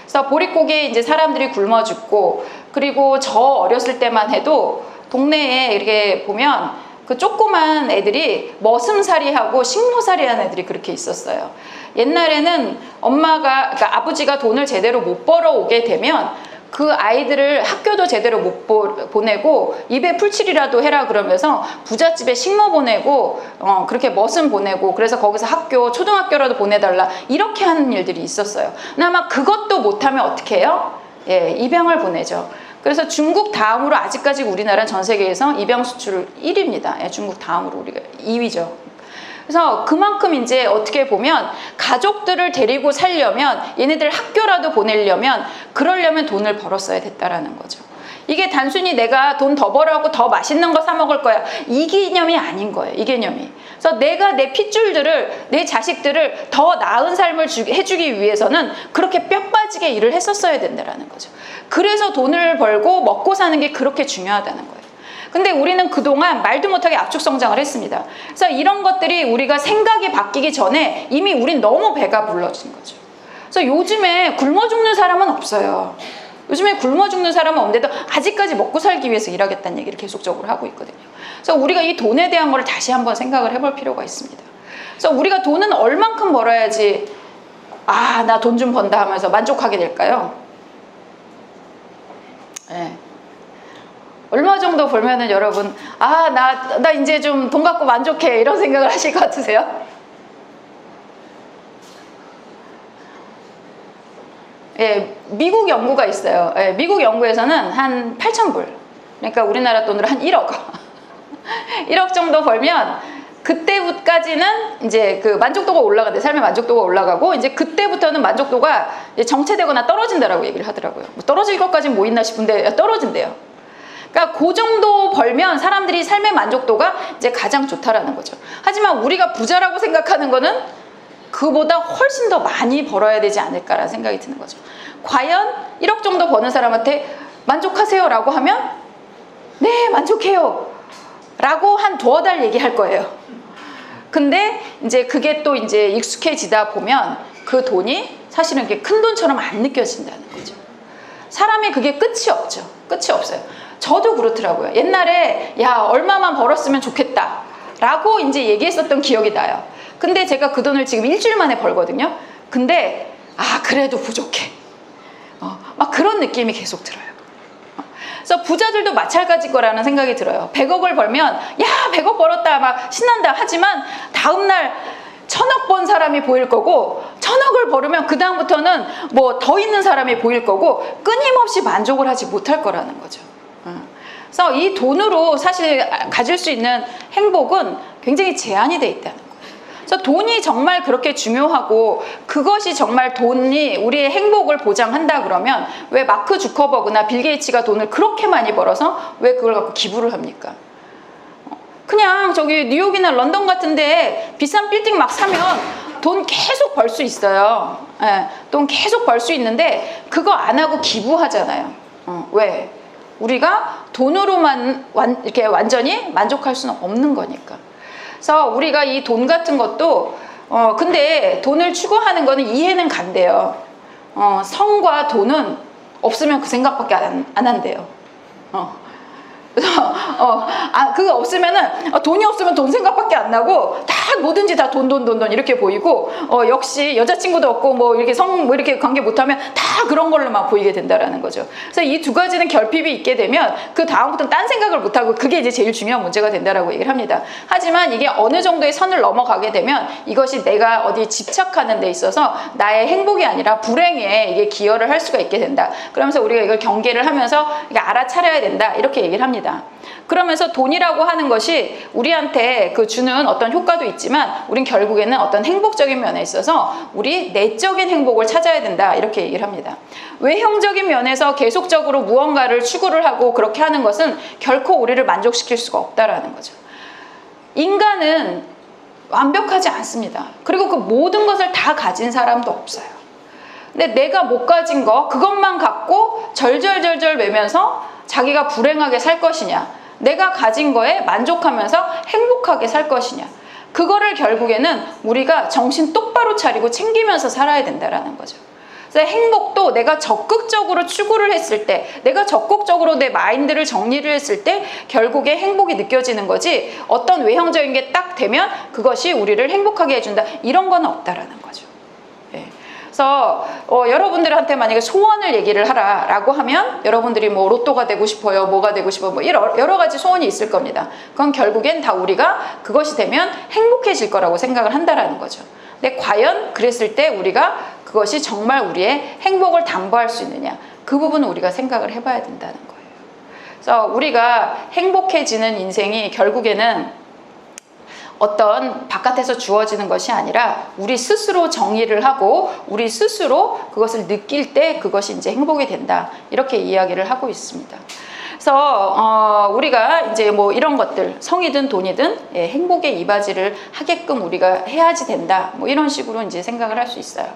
그래서 보릿고개에 이제 사람들이 굶어 죽고, 그리고 저 어렸을 때만 해도 동네에 이렇게 보면 그 조그만 애들이 머슴살이하고 식모살이하는 애들이 그렇게 있었어요. 옛날에는 그러니까 아버지가 돈을 제대로 못 벌어오게 되면 그 아이들을 학교도 제대로 못 보내고 입에 풀칠이라도 해라 그러면서 부잣집에 식모 보내고 그렇게 머슴 보내고, 그래서 거기서 초등학교라도 보내달라 이렇게 하는 일들이 있었어요. 근데 아마 그것도 못하면 어떻게 해요? 입양을 보내죠. 그래서 중국 다음으로 아직까지 우리나라는 전 세계에서 입양 수출 1위입니다. 중국 다음으로 우리가 2위죠. 그래서 그만큼 이제 어떻게 보면 가족들을 데리고 살려면, 얘네들 학교라도 보내려면, 그러려면 돈을 벌었어야 됐다라는 거죠. 이게 단순히 내가 돈 더 벌어갖고 더 맛있는 거 사 먹을 거야, 이 개념이 아닌 거예요. 이 개념이. 그래서 내가 내 핏줄들을, 내 자식들을 더 나은 삶을 해주기 위해서는 그렇게 뼈 빠지게 일을 했었어야 된다라는 거죠. 그래서 돈을 벌고 먹고 사는 게 그렇게 중요하다는 거예요. 근데 우리는 그동안 말도 못하게 압축 성장을 했습니다. 그래서 이런 것들이 우리가 생각이 바뀌기 전에 이미 우린 너무 배가 불러진 거죠. 그래서 요즘에 굶어 죽는 사람은 없어요. 요즘에 굶어 죽는 사람은 없는데도 아직까지 먹고 살기 위해서 일하겠다는 얘기를 계속적으로 하고 있거든요. 그래서 우리가 이 돈에 대한 거를 다시 한번 생각을 해볼 필요가 있습니다. 그래서 우리가 돈은 얼만큼 벌어야지 나 돈 좀 번다 하면서 만족하게 될까요? 얼마 정도 벌면은 여러분, 아, 나 이제 좀 돈 갖고 만족해, 이런 생각을 하실 것 같으세요? 예, 미국 연구가 있어요. 예, 미국 연구에서는 한 8,000불. 그러니까 우리나라 돈으로 한 1억. 1억 정도 벌면 그때까지는 이제 그 만족도가 올라가는데, 삶의 만족도가 올라가고, 이제 그때부터는 만족도가 이제 정체되거나 떨어진다라고 얘기를 하더라고요. 뭐 떨어질 것까지는 뭐 있나 싶은데 떨어진대요. 그러니까 그 정도 벌면 사람들이 삶의 만족도가 이제 가장 좋다라는 거죠. 하지만 우리가 부자라고 생각하는 거는 그보다 훨씬 더 많이 벌어야 되지 않을까라는 생각이 드는 거죠. 과연 1억 정도 버는 사람한테 만족하세요? 라고 하면 네, 만족해요. 라고 한 두어 달 얘기할 거예요. 근데 이제 그게 또 이제 익숙해지다 보면 그 돈이 사실은 이렇게 큰 돈처럼 안 느껴진다는 거죠. 사람이 그게 끝이 없죠. 끝이 없어요. 저도 그렇더라고요. 옛날에 야, 얼마만 벌었으면 좋겠다 라고 이제 얘기했었던 기억이 나요. 근데 제가 그 돈을 지금 일주일 만에 벌거든요. 근데 아, 그래도 부족해. 막 그런 느낌이 계속 들어요. 그래서 부자들도 마찬가지일 거라는 생각이 들어요. 100억을 벌면 야, 100억 벌었다 막 신난다 하지만 다음날 1000억 번 사람이 보일 거고, 1000억을 벌으면 그 다음부터는 뭐 더 있는 사람이 보일 거고, 끊임없이 만족을 하지 못할 거라는 거죠. 그래서 이 돈으로 사실 가질 수 있는 행복은 굉장히 제한이 돼 있다는 거예요. 그래서 돈이 정말 그렇게 중요하고 그것이 정말 돈이 우리의 행복을 보장한다 그러면 왜 마크 주커버그나 빌 게이츠가 돈을 그렇게 많이 벌어서 왜 그걸 갖고 기부를 합니까? 그냥 저기 뉴욕이나 런던 같은데 비싼 빌딩 막 사면 돈 계속 벌 수 있어요. 예, 돈 계속 벌 수 있는데 그거 안 하고 기부하잖아요. 왜? 우리가 돈으로만 이렇게 완전히 만족할 수는 없는 거니까. 그래서 우리가 이 돈 같은 것도 근데 돈을 추구하는 거는 이해는 간대요. 성과 돈은 없으면 그 생각밖에 안 한대요. 그래서 그거 없으면은 돈이 없으면 돈 생각밖에 안 나고 다 뭐든지 다 돈 이렇게 보이고 역시 여자친구도 없고 뭐 이렇게 뭐 이렇게 관계 못하면 다 그런 걸로만 보이게 된다라는 거죠. 그래서 이 두 가지는 결핍이 있게 되면 그 다음부터는 딴 생각을 못하고 그게 이제 제일 중요한 문제가 된다라고 얘기를 합니다. 하지만 이게 어느 정도의 선을 넘어가게 되면 이것이 내가 어디에 집착하는 데 있어서 나의 행복이 아니라 불행에 이게 기여를 할 수가 있게 된다. 그러면서 우리가 이걸 경계를 하면서 알아차려야 된다 이렇게 얘기를 합니다. 그러면서 돈이라고 하는 것이 우리한테 그 주는 어떤 효과도 있지만 우린 결국에는 어떤 행복적인 면에 있어서 우리 내적인 행복을 찾아야 된다 이렇게 얘기를 합니다. 외형적인 면에서 계속적으로 무언가를 추구를 하고 그렇게 하는 것은 결코 우리를 만족시킬 수가 없다라는 거죠. 인간은 완벽하지 않습니다. 그리고 그 모든 것을 다 가진 사람도 없어요. 근데 내가 못 가진 거 그것만 갖고 절절절절 매면서 자기가 불행하게 살 것이냐, 내가 가진 거에 만족하면서 행복하게 살 것이냐, 그거를 결국에는 우리가 정신 똑바로 차리고 챙기면서 살아야 된다라는 거죠. 그래서 행복도 내가 적극적으로 추구를 했을 때, 내가 적극적으로 내 마인드를 정리를 했을 때 결국에 행복이 느껴지는 거지, 어떤 외형적인 게 딱 되면 그것이 우리를 행복하게 해준다 이런 건 없다라는 거죠. 예. 그래서 여러분들한테 만약에 소원을 얘기를 하라라고 하면 여러분들이 뭐 로또가 되고 싶어요, 뭐가 되고 싶어요, 뭐 여러 가지 소원이 있을 겁니다. 그건 결국엔 다 우리가 그것이 되면 행복해질 거라고 생각을 한다라는 거죠. 근데 과연 그랬을 때 우리가 그것이 정말 우리의 행복을 담보할 수 있느냐, 그 부분은 우리가 생각을 해봐야 된다는 거예요. 그래서 우리가 행복해지는 인생이 결국에는 어떤 바깥에서 주어지는 것이 아니라 우리 스스로 정의를 하고 우리 스스로 그것을 느낄 때 그것이 이제 행복이 된다 이렇게 이야기를 하고 있습니다. 그래서 우리가 이제 뭐 이런 것들 성이든 돈이든 행복의 이바지를 하게끔 우리가 해야지 된다 뭐 이런 식으로 이제 생각을 할 수 있어요.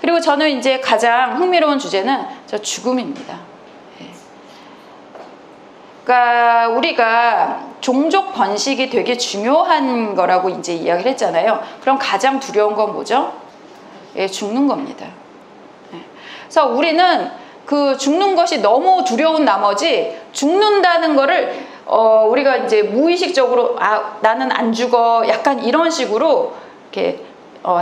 그리고 저는 이제 가장 흥미로운 주제는 저 죽음입니다. 그러니까 우리가 종족 번식이 되게 중요한 거라고 이제 이야기를 했잖아요. 그럼 가장 두려운 건 뭐죠? 죽는 겁니다. 그래서 우리는 그 죽는 것이 너무 두려운 나머지 죽는다는 거를 우리가 이제 무의식적으로 나는 안 죽어 약간 이런 식으로 이렇게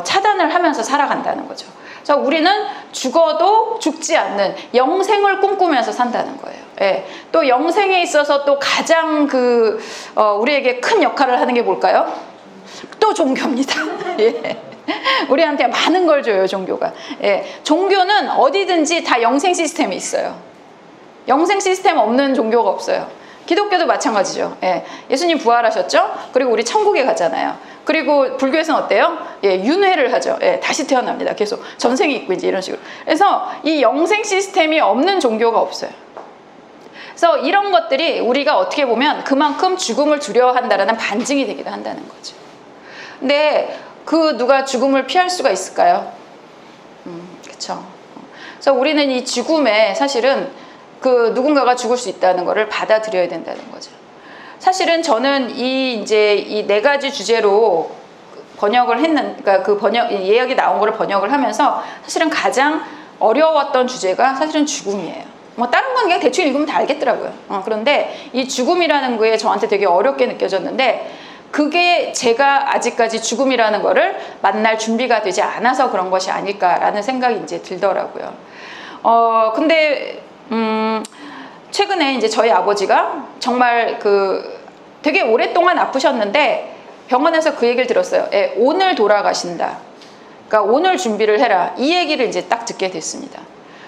차단을 하면서 살아간다는 거죠. 그래서 우리는 죽어도 죽지 않는 영생을 꿈꾸면서 산다는 거예요. 예. 또 영생에 있어서 또 가장 우리에게 큰 역할을 하는 게 뭘까요? 또 종교입니다. 예. 우리한테 많은 걸 줘요, 종교가. 예. 종교는 어디든지 다 영생 시스템이 있어요. 영생 시스템 없는 종교가 없어요. 기독교도 마찬가지죠. 예. 예수님 부활하셨죠? 그리고 우리 천국에 가잖아요. 그리고 불교에서는 어때요? 예, 윤회를 하죠. 예, 다시 태어납니다. 계속 전생이 있고 이제 이런 식으로. 그래서 이 영생 시스템이 없는 종교가 없어요. 그래서 이런 것들이 우리가 어떻게 보면 그만큼 죽음을 두려워한다라는 반증이 되기도 한다는 거죠. 근데 누가 죽음을 피할 수가 있을까요? 그렇죠. 그래서 우리는 이 죽음에 사실은 누군가가 죽을 수 있다는 것을 받아들여야 된다는 거죠. 사실은 저는 이 4가지 주제로 번역을 그러니까 예약이 나온 거를 번역을 하면서 사실은 가장 어려웠던 주제가 사실은 죽음이에요. 뭐 다른 건 그냥 대충 읽으면 다 알겠더라고요. 그런데 이 죽음이라는 거에 저한테 되게 어렵게 느껴졌는데 그게 제가 아직까지 죽음이라는 거를 만날 준비가 되지 않아서 그런 것이 아닐까라는 생각이 이제 들더라고요. 근데 최근에 이제 저희 아버지가 정말 되게 오랫동안 아프셨는데 병원에서 그 얘기를 들었어요. 예, 오늘 돌아가신다. 그러니까 오늘 준비를 해라. 이 얘기를 이제 딱 듣게 됐습니다.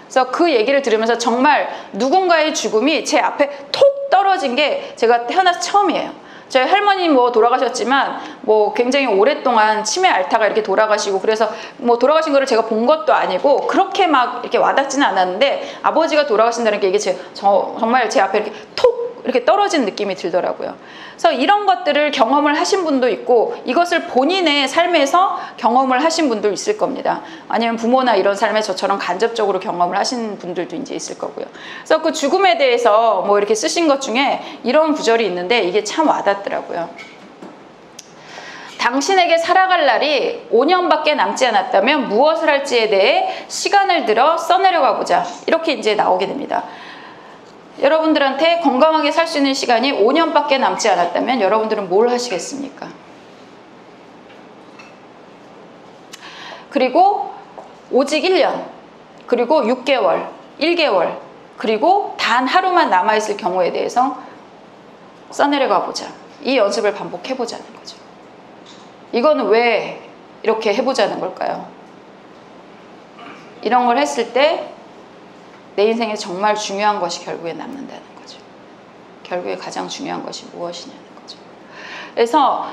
그래서 그 얘기를 들으면서 정말 누군가의 죽음이 제 앞에 톡 떨어진 게 제가 태어나서 처음이에요. 저희 할머니 돌아가셨지만 굉장히 오랫동안 치매 앓다가 이렇게 돌아가시고 그래서 돌아가신 거를 제가 본 것도 아니고 그렇게 막 이렇게 와닿지는 않았는데 아버지가 돌아가신다는 게 이게 정말 제 앞에 이렇게 톡 이렇게 떨어진 느낌이 들더라고요. 그래서 이런 것들을 경험을 하신 분도 있고 이것을 본인의 삶에서 경험을 하신 분도 있을 겁니다. 아니면 부모나 이런 삶에 저처럼 간접적으로 경험을 하신 분들도 이제 있을 거고요. 그래서 그 죽음에 대해서 이렇게 쓰신 것 중에 이런 구절이 있는데 이게 참 와닿더라고요. 당신에게 살아갈 날이 5년밖에 남지 않았다면 무엇을 할지에 대해 시간을 들어 써내려가 보자. 이렇게 이제 나오게 됩니다. 여러분들한테 건강하게 살 수 있는 시간이 5년밖에 남지 않았다면 여러분들은 뭘 하시겠습니까? 그리고 오직 1년, 그리고 6개월, 1개월, 그리고 단 하루만 남아있을 경우에 대해서 써내려가 보자. 이 연습을 반복해보자는 거죠. 이거는 왜 이렇게 해보자는 걸까요? 이런 걸 했을 때 내 인생에 정말 중요한 것이 결국에 남는다는 거죠. 결국에 가장 중요한 것이 무엇이냐는 거죠. 그래서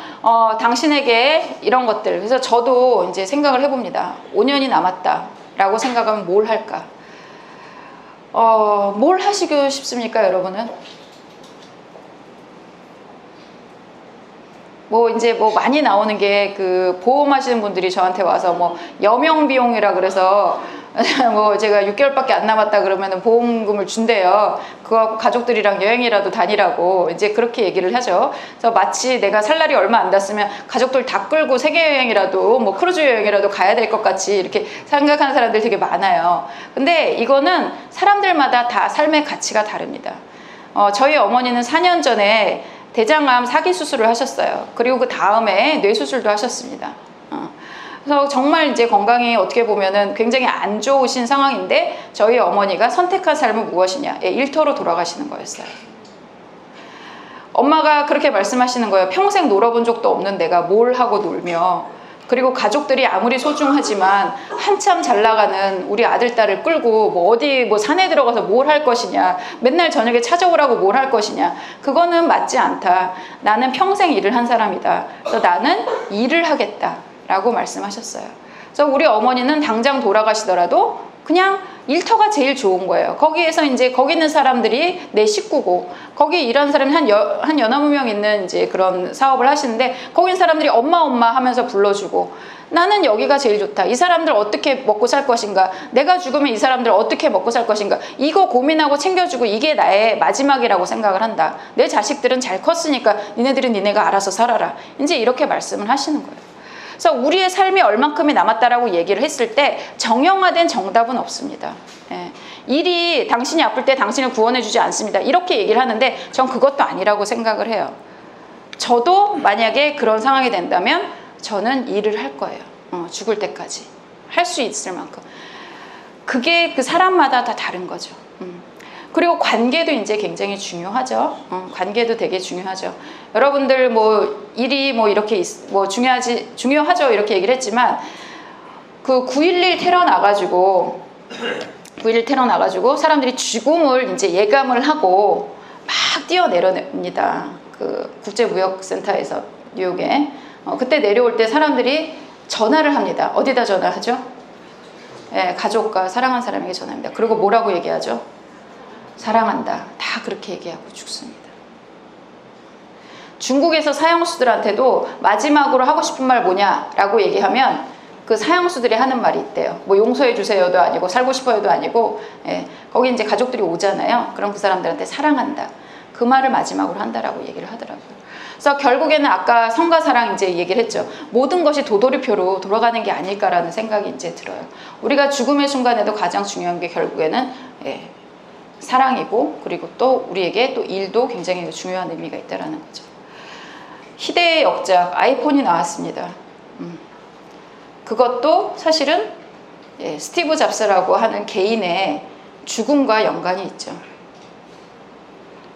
당신에게 이런 것들, 그래서 저도 이제 생각을 해봅니다. 5년이 남았다라고 생각하면 뭘 할까? 뭘 하시고 싶습니까, 여러분은? 이제 많이 나오는 게 보험하시는 분들이 저한테 와서 여명 비용이라 그래서 제가 6개월밖에 안 남았다 그러면 보험금을 준대요. 그거 가족들이랑 여행이라도 다니라고 이제 그렇게 얘기를 하죠. 그래서 마치 내가 살 날이 얼마 안 났으면 가족들 다 끌고 세계 여행이라도 크루즈 여행이라도 가야 될 것 같이 이렇게 생각하는 사람들 되게 많아요. 근데 이거는 사람들마다 다 삶의 가치가 다릅니다. 저희 어머니는 4년 전에 대장암 사기 수술을 하셨어요. 그리고 그 다음에 뇌 수술도 하셨습니다. 그래서 정말 이제 건강이 어떻게 보면은 굉장히 안 좋으신 상황인데 저희 어머니가 선택한 삶은 무엇이냐? 일터로 돌아가시는 거였어요. 엄마가 그렇게 말씀하시는 거예요. 평생 놀아본 적도 없는 내가 뭘 하고 놀며, 그리고 가족들이 아무리 소중하지만 한참 잘 나가는 우리 아들, 딸을 끌고 어디 산에 들어가서 뭘 할 것이냐, 맨날 저녁에 찾아오라고 뭘 할 것이냐, 그거는 맞지 않다. 나는 평생 일을 한 사람이다. 그래서 나는 일을 하겠다 라고 말씀하셨어요. 그래서 우리 어머니는 당장 돌아가시더라도 그냥 일터가 제일 좋은 거예요. 거기에서 이제 거기 있는 사람들이 내 식구고, 거기 일하는 사람이 한 여나무 명 있는 이제 그런 사업을 하시는데 거기 있는 사람들이 엄마 하면서 불러주고, 나는 여기가 제일 좋다. 이 사람들 어떻게 먹고 살 것인가? 내가 죽으면 이 사람들 어떻게 먹고 살 것인가? 이거 고민하고 챙겨주고 이게 나의 마지막이라고 생각을 한다. 내 자식들은 잘 컸으니까 니네들은 니네가 알아서 살아라. 이제 이렇게 말씀을 하시는 거예요. 그래서 우리의 삶이 얼만큼이 남았다라고 얘기를 했을 때 정형화된 정답은 없습니다. 예. 일이 당신이 아플 때 당신을 구원해주지 않습니다. 이렇게 얘기를 하는데 전 그것도 아니라고 생각을 해요. 저도 만약에 그런 상황이 된다면 저는 일을 할 거예요. 죽을 때까지. 할 수 있을 만큼. 그게 그 사람마다 다 다른 거죠. 그리고 관계도 이제 굉장히 중요하죠. 관계도 되게 중요하죠. 여러분들 뭐 일이 뭐 이렇게 뭐 중요하죠 이렇게 얘기를 했지만 그 9.11 테러 나가지고 사람들이 죽음을 이제 예감을 하고 막 뛰어내려냅니다. 그 국제무역센터에서 뉴욕에 그때 내려올 때 사람들이 전화를 합니다. 어디다 전화하죠? 예, 가족과 사랑하는 사람에게 전화합니다. 그리고 뭐라고 얘기하죠? 사랑한다. 다 그렇게 얘기하고 죽습니다. 중국에서 사형수들한테도 마지막으로 하고 싶은 말 뭐냐라고 얘기하면 그 사형수들이 하는 말이 있대요. 뭐 용서해 주세요도 아니고 살고 싶어요도 아니고 거기 이제 가족들이 오잖아요. 그럼 그 사람들한테 사랑한다. 그 말을 마지막으로 한다라고 얘기를 하더라고요. 그래서 결국에는 아까 성과 사랑 이제 얘기를 했죠. 모든 것이 도돌이표로 돌아가는 게 아닐까라는 생각이 이제 들어요. 우리가 죽음의 순간에도 가장 중요한 게 결국에는 사랑이고 그리고 또 우리에게 또 일도 굉장히 중요한 의미가 있다라는 거죠. 희대의 역작 아이폰이 나왔습니다. 그것도 사실은 스티브 잡스라고 하는 개인의 죽음과 연관이 있죠.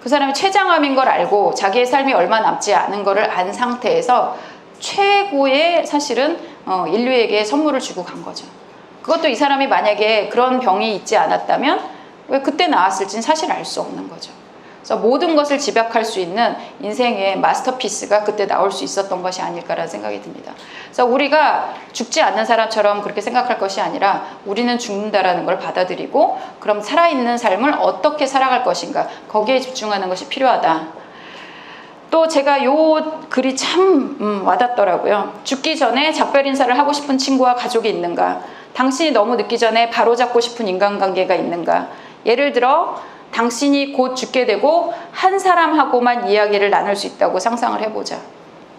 그 사람이 췌장암인 걸 알고 자기의 삶이 얼마 남지 않은 거를 안 상태에서 최고의 사실은 인류에게 선물을 주고 간 거죠. 그것도 이 사람이 만약에 그런 병이 있지 않았다면 왜 그때 나왔을지는 사실 알 수 없는 거죠. 그래서 모든 것을 집약할 수 있는 인생의 마스터피스가 그때 나올 수 있었던 것이 아닐까라는 생각이 듭니다. 그래서 우리가 죽지 않는 사람처럼 그렇게 생각할 것이 아니라 우리는 죽는다라는 걸 받아들이고 그럼 살아있는 삶을 어떻게 살아갈 것인가 거기에 집중하는 것이 필요하다. 또 제가 요 글이 참 와닿더라고요. 죽기 전에 작별 인사를 하고 싶은 친구와 가족이 있는가? 당신이 너무 늦기 전에 바로잡고 싶은 인간관계가 있는가? 예를 들어 당신이 곧 죽게 되고 한 사람하고만 이야기를 나눌 수 있다고 상상을 해보자.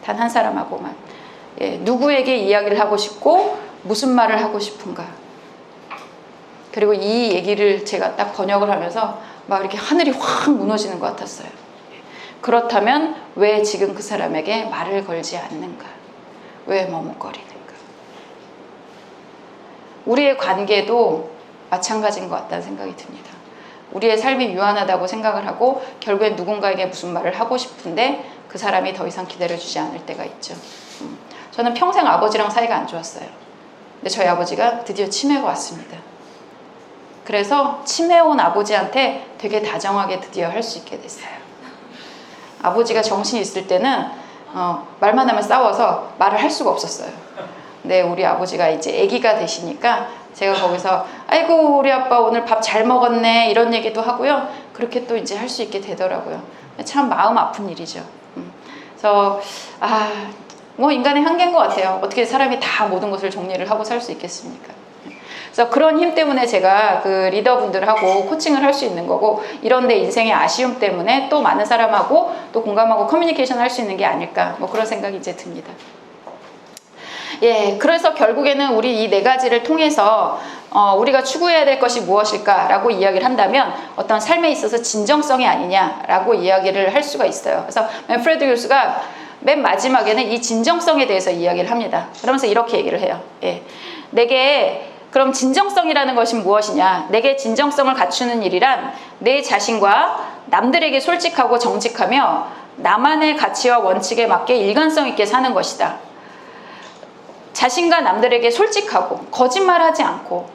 단 한 사람하고만. 누구에게 이야기를 하고 싶고 무슨 말을 하고 싶은가. 그리고 이 얘기를 제가 딱 번역을 하면서 막 이렇게 하늘이 확 무너지는 것 같았어요. 그렇다면 왜 지금 그 사람에게 말을 걸지 않는가? 왜 머뭇거리는가? 우리의 관계도 마찬가지인 것 같다는 생각이 듭니다. 우리의 삶이 유한하다고 생각을 하고 결국엔 누군가에게 무슨 말을 하고 싶은데 그 사람이 더 이상 기다려주지 않을 때가 있죠. 저는 평생 아버지랑 사이가 안 좋았어요. 근데 저희 아버지가 드디어 치매가 왔습니다. 그래서 치매 온 아버지한테 되게 다정하게 드디어 할 수 있게 됐어요. 아버지가 정신이 있을 때는 말만 하면 싸워서 말을 할 수가 없었어요. 근데 우리 아버지가 이제 아기가 되시니까 제가 거기서 아이고 우리 아빠 오늘 밥 잘 먹었네 이런 얘기도 하고요. 그렇게 또 이제 할 수 있게 되더라고요. 참 마음 아픈 일이죠. 그래서 뭐 인간의 한계인 것 같아요. 어떻게 사람이 다 모든 것을 정리를 하고 살 수 있겠습니까? 그래서 그런 힘 때문에 제가 그 리더분들하고 코칭을 할 수 있는 거고 이런 데 인생의 아쉬움 때문에 또 많은 사람하고 또 공감하고 커뮤니케이션 할 수 있는 게 아닐까 뭐 그런 생각이 이제 듭니다. 그래서 결국에는 우리 이 네 가지를 통해서 우리가 추구해야 될 것이 무엇일까라고 이야기를 한다면 어떤 삶에 있어서 진정성이 아니냐라고 이야기를 할 수가 있어요. 그래서 맨프레드 교수가 맨 마지막에는 이 진정성에 대해서 이야기를 합니다. 그러면서 이렇게 얘기를 해요. 내게 그럼 진정성이라는 것이 무엇이냐? 내게 진정성을 갖추는 일이란 내 자신과 남들에게 솔직하고 정직하며 나만의 가치와 원칙에 맞게 일관성 있게 사는 것이다. 자신과 남들에게 솔직하고 거짓말하지 않고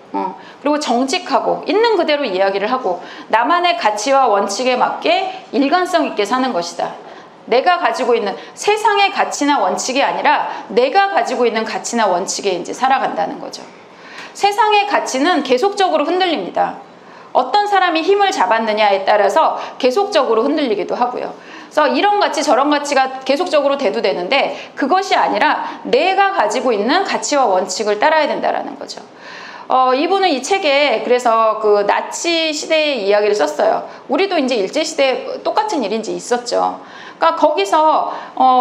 그리고 정직하고 있는 그대로 이야기를 하고 나만의 가치와 원칙에 맞게 일관성 있게 사는 것이다. 내가 가지고 있는 세상의 가치나 원칙이 아니라 내가 가지고 있는 가치나 원칙에 이제 살아간다는 거죠. 세상의 가치는 계속적으로 흔들립니다. 어떤 사람이 힘을 잡았느냐에 따라서 계속적으로 흔들리기도 하고요. 그래서 이런 가치 저런 가치가 계속적으로 대두되는데 그것이 아니라 내가 가지고 있는 가치와 원칙을 따라야 된다는 거죠. 이분은 이 책에 그래서 그 나치 시대의 이야기를 썼어요. 우리도 이제 일제시대에 똑같은 일이 이제 있었죠. 그러니까 거기서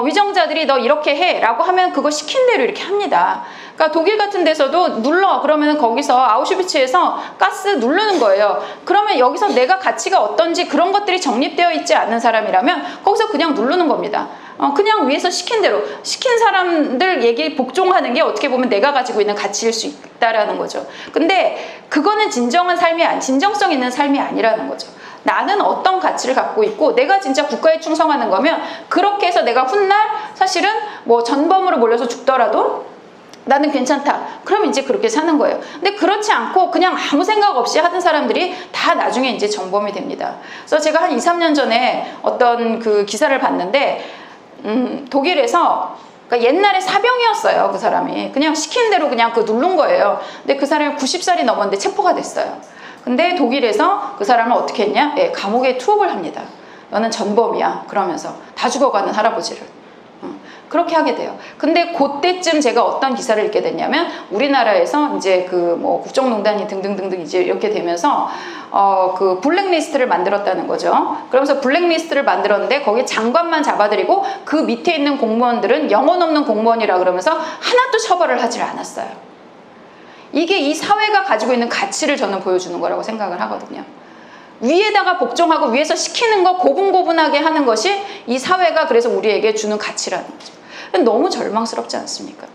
위정자들이 너 이렇게 해 라고 하면 그거 시킨 대로 이렇게 합니다. 그러니까 독일 같은 데서도 눌러 그러면 거기서 아우슈비츠에서 가스 누르는 거예요. 그러면 여기서 내가 가치가 어떤지 그런 것들이 정립되어 있지 않는 사람이라면 거기서 그냥 누르는 겁니다. 그냥 위에서 시킨 대로 시킨 사람들 얘기 복종하는 게 어떻게 보면 내가 가지고 있는 가치일 수 있다라는 거죠. 근데 그거는 진정성 있는 삶이 아니라는 거죠. 나는 어떤 가치를 갖고 있고 내가 진짜 국가에 충성하는 거면 그렇게 해서 내가 훗날 사실은 뭐 전범으로 몰려서 죽더라도 나는 괜찮다. 그럼 이제 그렇게 사는 거예요. 근데 그렇지 않고 그냥 아무 생각 없이 하던 사람들이 다 나중에 이제 전범이 됩니다. 그래서 제가 한 2, 3년 전에 어떤 그 기사를 봤는데 독일에서 그러니까 옛날에 사병이었어요. 그 사람이 그냥 시키는 대로 그냥 그 누른 거예요. 근데 그 사람이 90살이 넘었는데 체포가 됐어요. 근데 독일에서 그 사람을 어떻게 했냐? 감옥에 투옥을 합니다. 너는 전범이야. 그러면서 다 죽어가는 할아버지를 그렇게 하게 돼요. 근데 그때쯤 제가 어떤 기사를 읽게 됐냐면 우리나라에서 이제 그 뭐 국정농단이 등등등등 이제 이렇게 되면서 그 블랙리스트를 만들었다는 거죠. 그러면서 블랙리스트를 만들었는데 거기에 장관만 잡아들이고 그 밑에 있는 공무원들은 영혼 없는 공무원이라 그러면서 하나도 처벌을 하질 않았어요. 이게 이 사회가 가지고 있는 가치를 저는 보여주는 거라고 생각을 하거든요. 위에다가 복종하고 위에서 시키는 거 고분고분하게 하는 것이 이 사회가 그래서 우리에게 주는 가치라는 거죠. 너무 절망스럽지 않습니까?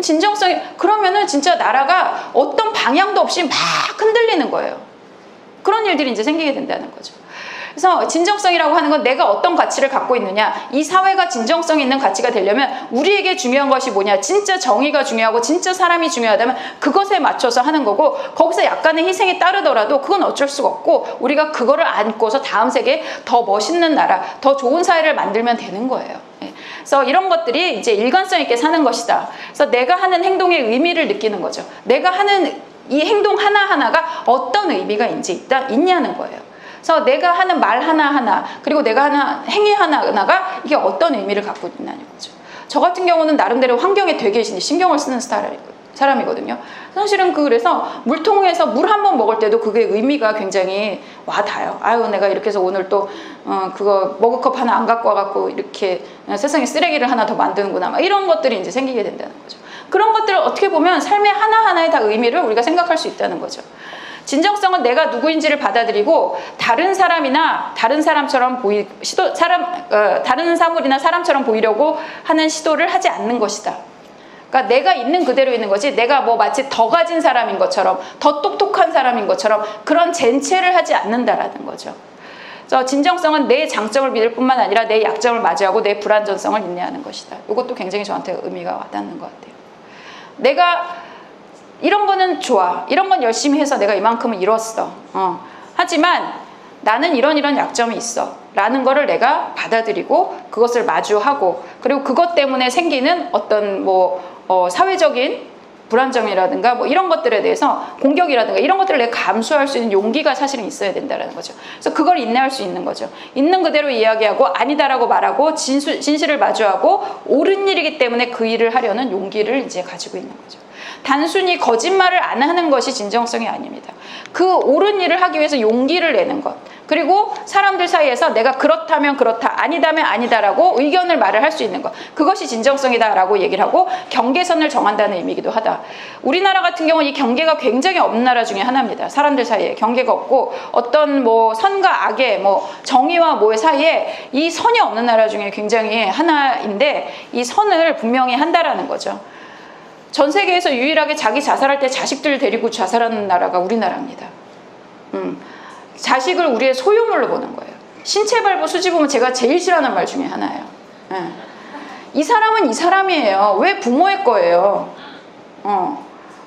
진정성이 그러면은 진짜 나라가 어떤 방향도 없이 막 흔들리는 거예요. 그런 일들이 이제 생기게 된다는 거죠. 그래서 진정성이라고 하는 건 내가 어떤 가치를 갖고 있느냐, 이 사회가 진정성 있는 가치가 되려면 우리에게 중요한 것이 뭐냐, 진짜 정의가 중요하고 진짜 사람이 중요하다면 그것에 맞춰서 하는 거고, 거기서 약간의 희생이 따르더라도 그건 어쩔 수가 없고 우리가 그거를 안고서 다음 세계에 더 멋있는 나라, 더 좋은 사회를 만들면 되는 거예요. 그래서 이런 것들이 이제 일관성 있게 사는 것이다. 그래서 내가 하는 행동의 의미를 느끼는 거죠. 내가 하는 이 행동 하나하나가 어떤 의미가 있냐는 거예요. 그래서 내가 하는 말 하나하나, 그리고 내가 하는 행위 하나하나가 이게 어떤 의미를 갖고 있냐는 거죠. 저 같은 경우는 나름대로 환경에 되게 신경을 쓰는 사람이거든요. 사실은 그래서 물통에서 물 한 번 먹을 때도 그게 의미가 굉장히 와닿아요. 아유, 내가 이렇게 해서 오늘 또 그거 머그컵 하나 안 갖고 와갖고 이렇게 세상에 쓰레기를 하나 더 만드는구나, 막 이런 것들이 이제 생기게 된다는 거죠. 그런 것들을 어떻게 보면 삶의 하나하나에 다 의미를 우리가 생각할 수 있다는 거죠. 진정성은 내가 누구인지를 받아들이고 다른 사람이나 다른 사람처럼 다른 사물이나 사람처럼 보이려고 하는 시도를 하지 않는 것이다. 그러니까 내가 있는 그대로 있는 거지, 내가 뭐 마치 더 가진 사람인 것처럼, 더 똑똑한 사람인 것처럼 그런 젠체를 하지 않는다라는 거죠. 그래서 진정성은 내 장점을 믿을 뿐만 아니라 내 약점을 맞이하고 내 불완전성을 인내하는 것이다. 이것도 굉장히 저한테 의미가 와닿는 것 같아요. 내가 이런 거는 좋아, 이런 건 열심히 해서 내가 이만큼은 이뤘어, 하지만 나는 이런 약점이 있어 라는 거를 내가 받아들이고 그것을 마주하고, 그리고 그것 때문에 생기는 어떤 사회적인 불안정이라든가 뭐 이런 것들에 대해서 공격이라든가 이런 것들을 내가 감수할 수 있는 용기가 사실은 있어야 된다는 거죠. 그래서 그걸 인내할 수 있는 거죠. 있는 그대로 이야기하고 아니다라고 말하고 진실을 마주하고 옳은 일이기 때문에 그 일을 하려는 용기를 이제 가지고 있는 거죠. 단순히 거짓말을 안 하는 것이 진정성이 아닙니다. 그 옳은 일을 하기 위해서 용기를 내는 것, 그리고 사람들 사이에서 내가 그렇다면 그렇다, 아니다면 아니다라고 의견을 말을 할 수 있는 것, 그것이 진정성이다라고 얘기를 하고 경계선을 정한다는 의미이기도 하다. 우리나라 같은 경우는 이 경계가 굉장히 없는 나라 중에 하나입니다. 사람들 사이에 경계가 없고 어떤 선과 악의 정의와 뭐의 사이에 이 선이 없는 나라 중에 굉장히 하나인데, 이 선을 분명히 한다라는 거죠. 전 세계에서 유일하게 자기 자살할 때 자식들을 데리고 자살하는 나라가 우리나라입니다. 자식을 우리의 소유물로 보는 거예요. 신체발부 수지보면 제가 제일 싫어하는 말 중에 하나예요. 이 사람은 이 사람이에요. 왜 부모의 거예요?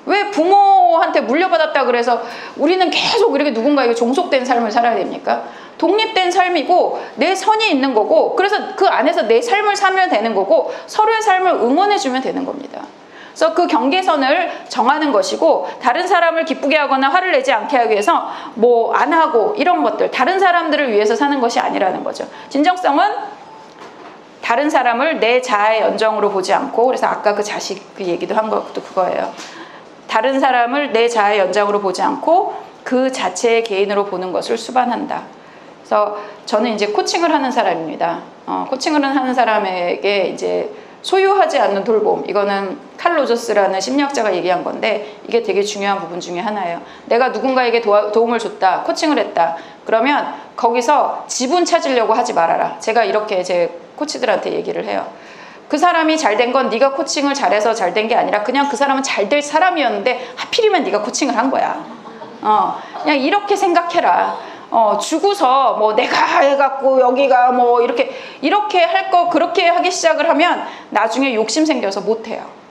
왜 부모한테 물려받았다 그래서 우리는 계속 이렇게 누군가에게 종속된 삶을 살아야 됩니까? 독립된 삶이고 내 선이 있는 거고, 그래서 그 안에서 내 삶을 살면 되는 거고 서로의 삶을 응원해주면 되는 겁니다. 그래서 그 경계선을 정하는 것이고, 다른 사람을 기쁘게 하거나 화를 내지 않게 하기 위해서 안 하고 이런 것들, 다른 사람들을 위해서 사는 것이 아니라는 거죠. 진정성은 다른 사람을 내 자아의 연정으로 보지 않고, 그래서 아까 그 자식 그 얘기도 한 것도 그거예요. 다른 사람을 내 자아의 연장으로 보지 않고 그 자체의 개인으로 보는 것을 수반한다. 그래서 저는 이제 코칭을 하는 사람입니다. 코칭을 하는 사람에게 이제 소유하지 않는 돌봄, 이거는 칼 로저스라는 심리학자가 얘기한 건데 이게 되게 중요한 부분 중에 하나예요. 내가 누군가에게 도움을 줬다, 코칭을 했다, 그러면 거기서 지분 찾으려고 하지 말아라. 제가 이렇게 제 코치들한테 얘기를 해요. 그 사람이 잘 된 건 네가 코칭을 잘해서 잘 된 게 아니라 그냥 그 사람은 잘 될 사람이었는데 하필이면 네가 코칭을 한 거야. 그냥 이렇게 생각해라. 주고서 뭐 내가 해갖고 여기가 뭐 이렇게 할 거 그렇게 하기 시작을 하면 나중에 욕심 생겨서 못해요.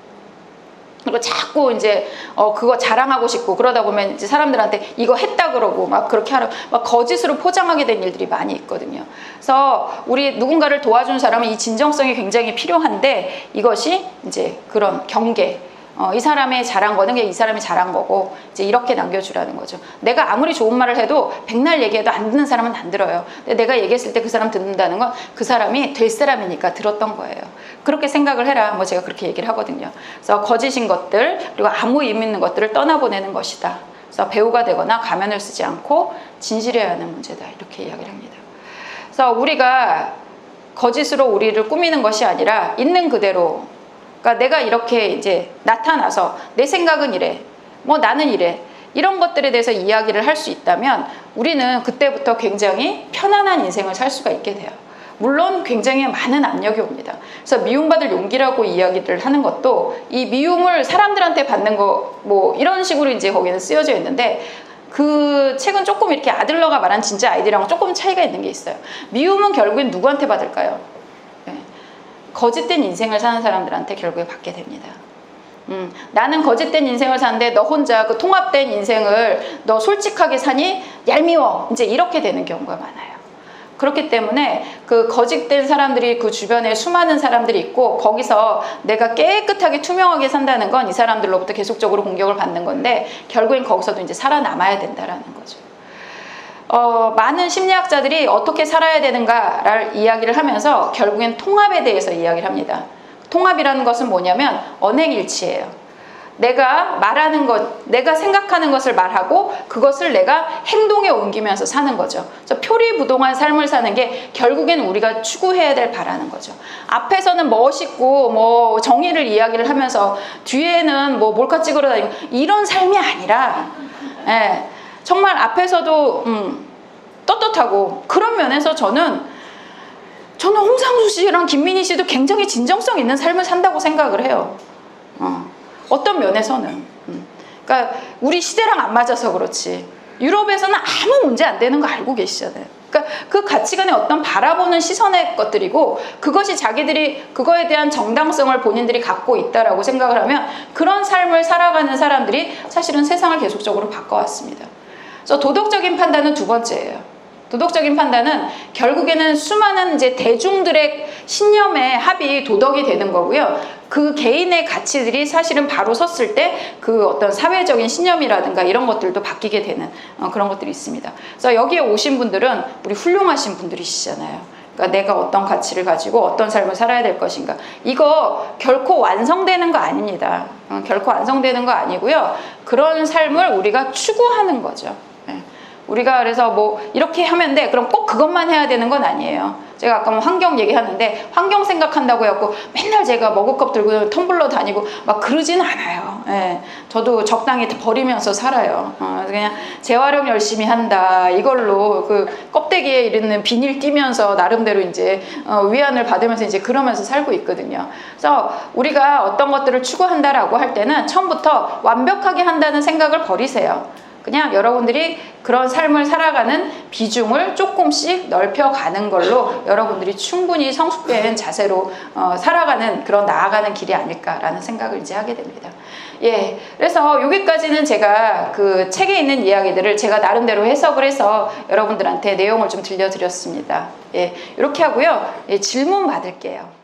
그리고 자꾸 이제 그거 자랑하고 싶고 그러다 보면 이제 사람들한테 이거 했다 그러고 막 그렇게 하라고 막 거짓으로 포장하게 된 일들이 많이 있거든요. 그래서 우리 누군가를 도와준 사람은 이 진정성이 굉장히 필요한데 이것이 이제 그런 경계. 이 사람의 잘한 거는 이 사람이 잘한 거고 이제 이렇게 남겨주라는 거죠. 내가 아무리 좋은 말을 해도 백날 얘기해도 안 듣는 사람은 안 들어요. 근데 내가 얘기했을 때 그 사람 듣는다는 건 그 사람이 될 사람이니까 들었던 거예요. 그렇게 생각을 해라. 뭐 제가 그렇게 얘기를 하거든요. 그래서 거짓인 것들 그리고 아무 의미 있는 것들을 떠나보내는 것이다. 그래서 배우가 되거나 가면을 쓰지 않고 진실해야 하는 문제다. 이렇게 이야기를 합니다. 그래서 우리가 거짓으로 우리를 꾸미는 것이 아니라 있는 그대로 그러니까 내가 이렇게 이제 나타나서 내 생각은 이래, 뭐 나는 이래 이런 것들에 대해서 이야기를 할 수 있다면 우리는 그때부터 굉장히 편안한 인생을 살 수가 있게 돼요. 물론 굉장히 많은 압력이 옵니다. 그래서 미움받을 용기라고 이야기를 하는 것도 이 미움을 사람들한테 받는 거 뭐 이런 식으로 이제 거기는 쓰여져 있는데 그 책은 조금 이렇게 아들러가 말한 진짜 아이들이랑 조금 차이가 있는 게 있어요. 미움은 결국엔 누구한테 받을까요? 거짓된 인생을 사는 사람들한테 결국에 받게 됩니다. 나는 거짓된 인생을 사는데 너 혼자 그 통합된 인생을 너 솔직하게 사니 얄미워 이제 이렇게 되는 경우가 많아요. 그렇기 때문에 그 거짓된 사람들이 그 주변에 수많은 사람들이 있고 거기서 내가 깨끗하게 투명하게 산다는 건 이 사람들로부터 계속적으로 공격을 받는 건데 결국엔 거기서도 이제 살아남아야 된다라는 거죠. 많은 심리학자들이 어떻게 살아야 되는가를 이야기를 하면서 결국엔 통합에 대해서 이야기를 합니다. 통합이라는 것은 뭐냐면 언행일치예요. 내가 말하는 것, 내가 생각하는 것을 말하고 그것을 내가 행동에 옮기면서 사는 거죠. 그래서 표리부동한 삶을 사는 게 결국엔 우리가 추구해야 될 바라는 거죠. 앞에서는 멋있고 뭐 정의를 이야기를 하면서 뒤에는 뭐 몰카 찍으러 다니고 이런 삶이 아니라 정말 앞에서도 떳떳하고 그런 면에서 저는 홍상수 씨랑 김민희 씨도 굉장히 진정성 있는 삶을 산다고 생각을 해요. 어떤 면에서는 그러니까 우리 시대랑 안 맞아서 그렇지 유럽에서는 아무 문제 안 되는 거 알고 계시잖아요. 그러니까 그 가치관의 어떤 바라보는 시선의 것들이고 그것이 자기들이 그거에 대한 정당성을 본인들이 갖고 있다라고 생각을 하면 그런 삶을 살아가는 사람들이 사실은 세상을 계속적으로 바꿔왔습니다. 그래서 도덕적인 판단은 두 번째예요. 도덕적인 판단은 결국에는 수많은 이제 대중들의 신념의 합이 도덕이 되는 거고요. 그 개인의 가치들이 사실은 바로 섰을 때 그 어떤 사회적인 신념이라든가 이런 것들도 바뀌게 되는 그런 것들이 있습니다. 그래서 여기에 오신 분들은 우리 훌륭하신 분들이시잖아요. 그러니까 내가 어떤 가치를 가지고 어떤 삶을 살아야 될 것인가. 이거 결코 완성되는 거 아닙니다. 결코 완성되는 거 아니고요. 그런 삶을 우리가 추구하는 거죠. 우리가 그래서 뭐 이렇게 하면 돼 그럼 꼭 그것만 해야 되는 건 아니에요. 제가 아까 뭐 환경 얘기하는데 환경 생각한다고 해갖고 맨날 제가 머그컵 들고 텀블러 다니고 막 그러진 않아요. 저도 적당히 버리면서 살아요. 그냥 재활용 열심히 한다 이걸로 그 껍데기에 이르는 비닐 띄면서 나름대로 이제 위안을 받으면서 이제 그러면서 살고 있거든요. 그래서 우리가 어떤 것들을 추구한다라고 할 때는 처음부터 완벽하게 한다는 생각을 버리세요. 그냥 여러분들이 그런 삶을 살아가는 비중을 조금씩 넓혀가는 걸로 여러분들이 충분히 성숙된 자세로 살아가는 그런 나아가는 길이 아닐까라는 생각을 이제 하게 됩니다. 그래서 여기까지는 제가 그 책에 있는 이야기들을 제가 나름대로 해석을 해서 여러분들한테 내용을 좀 들려드렸습니다. 이렇게 하고요. 질문 받을게요.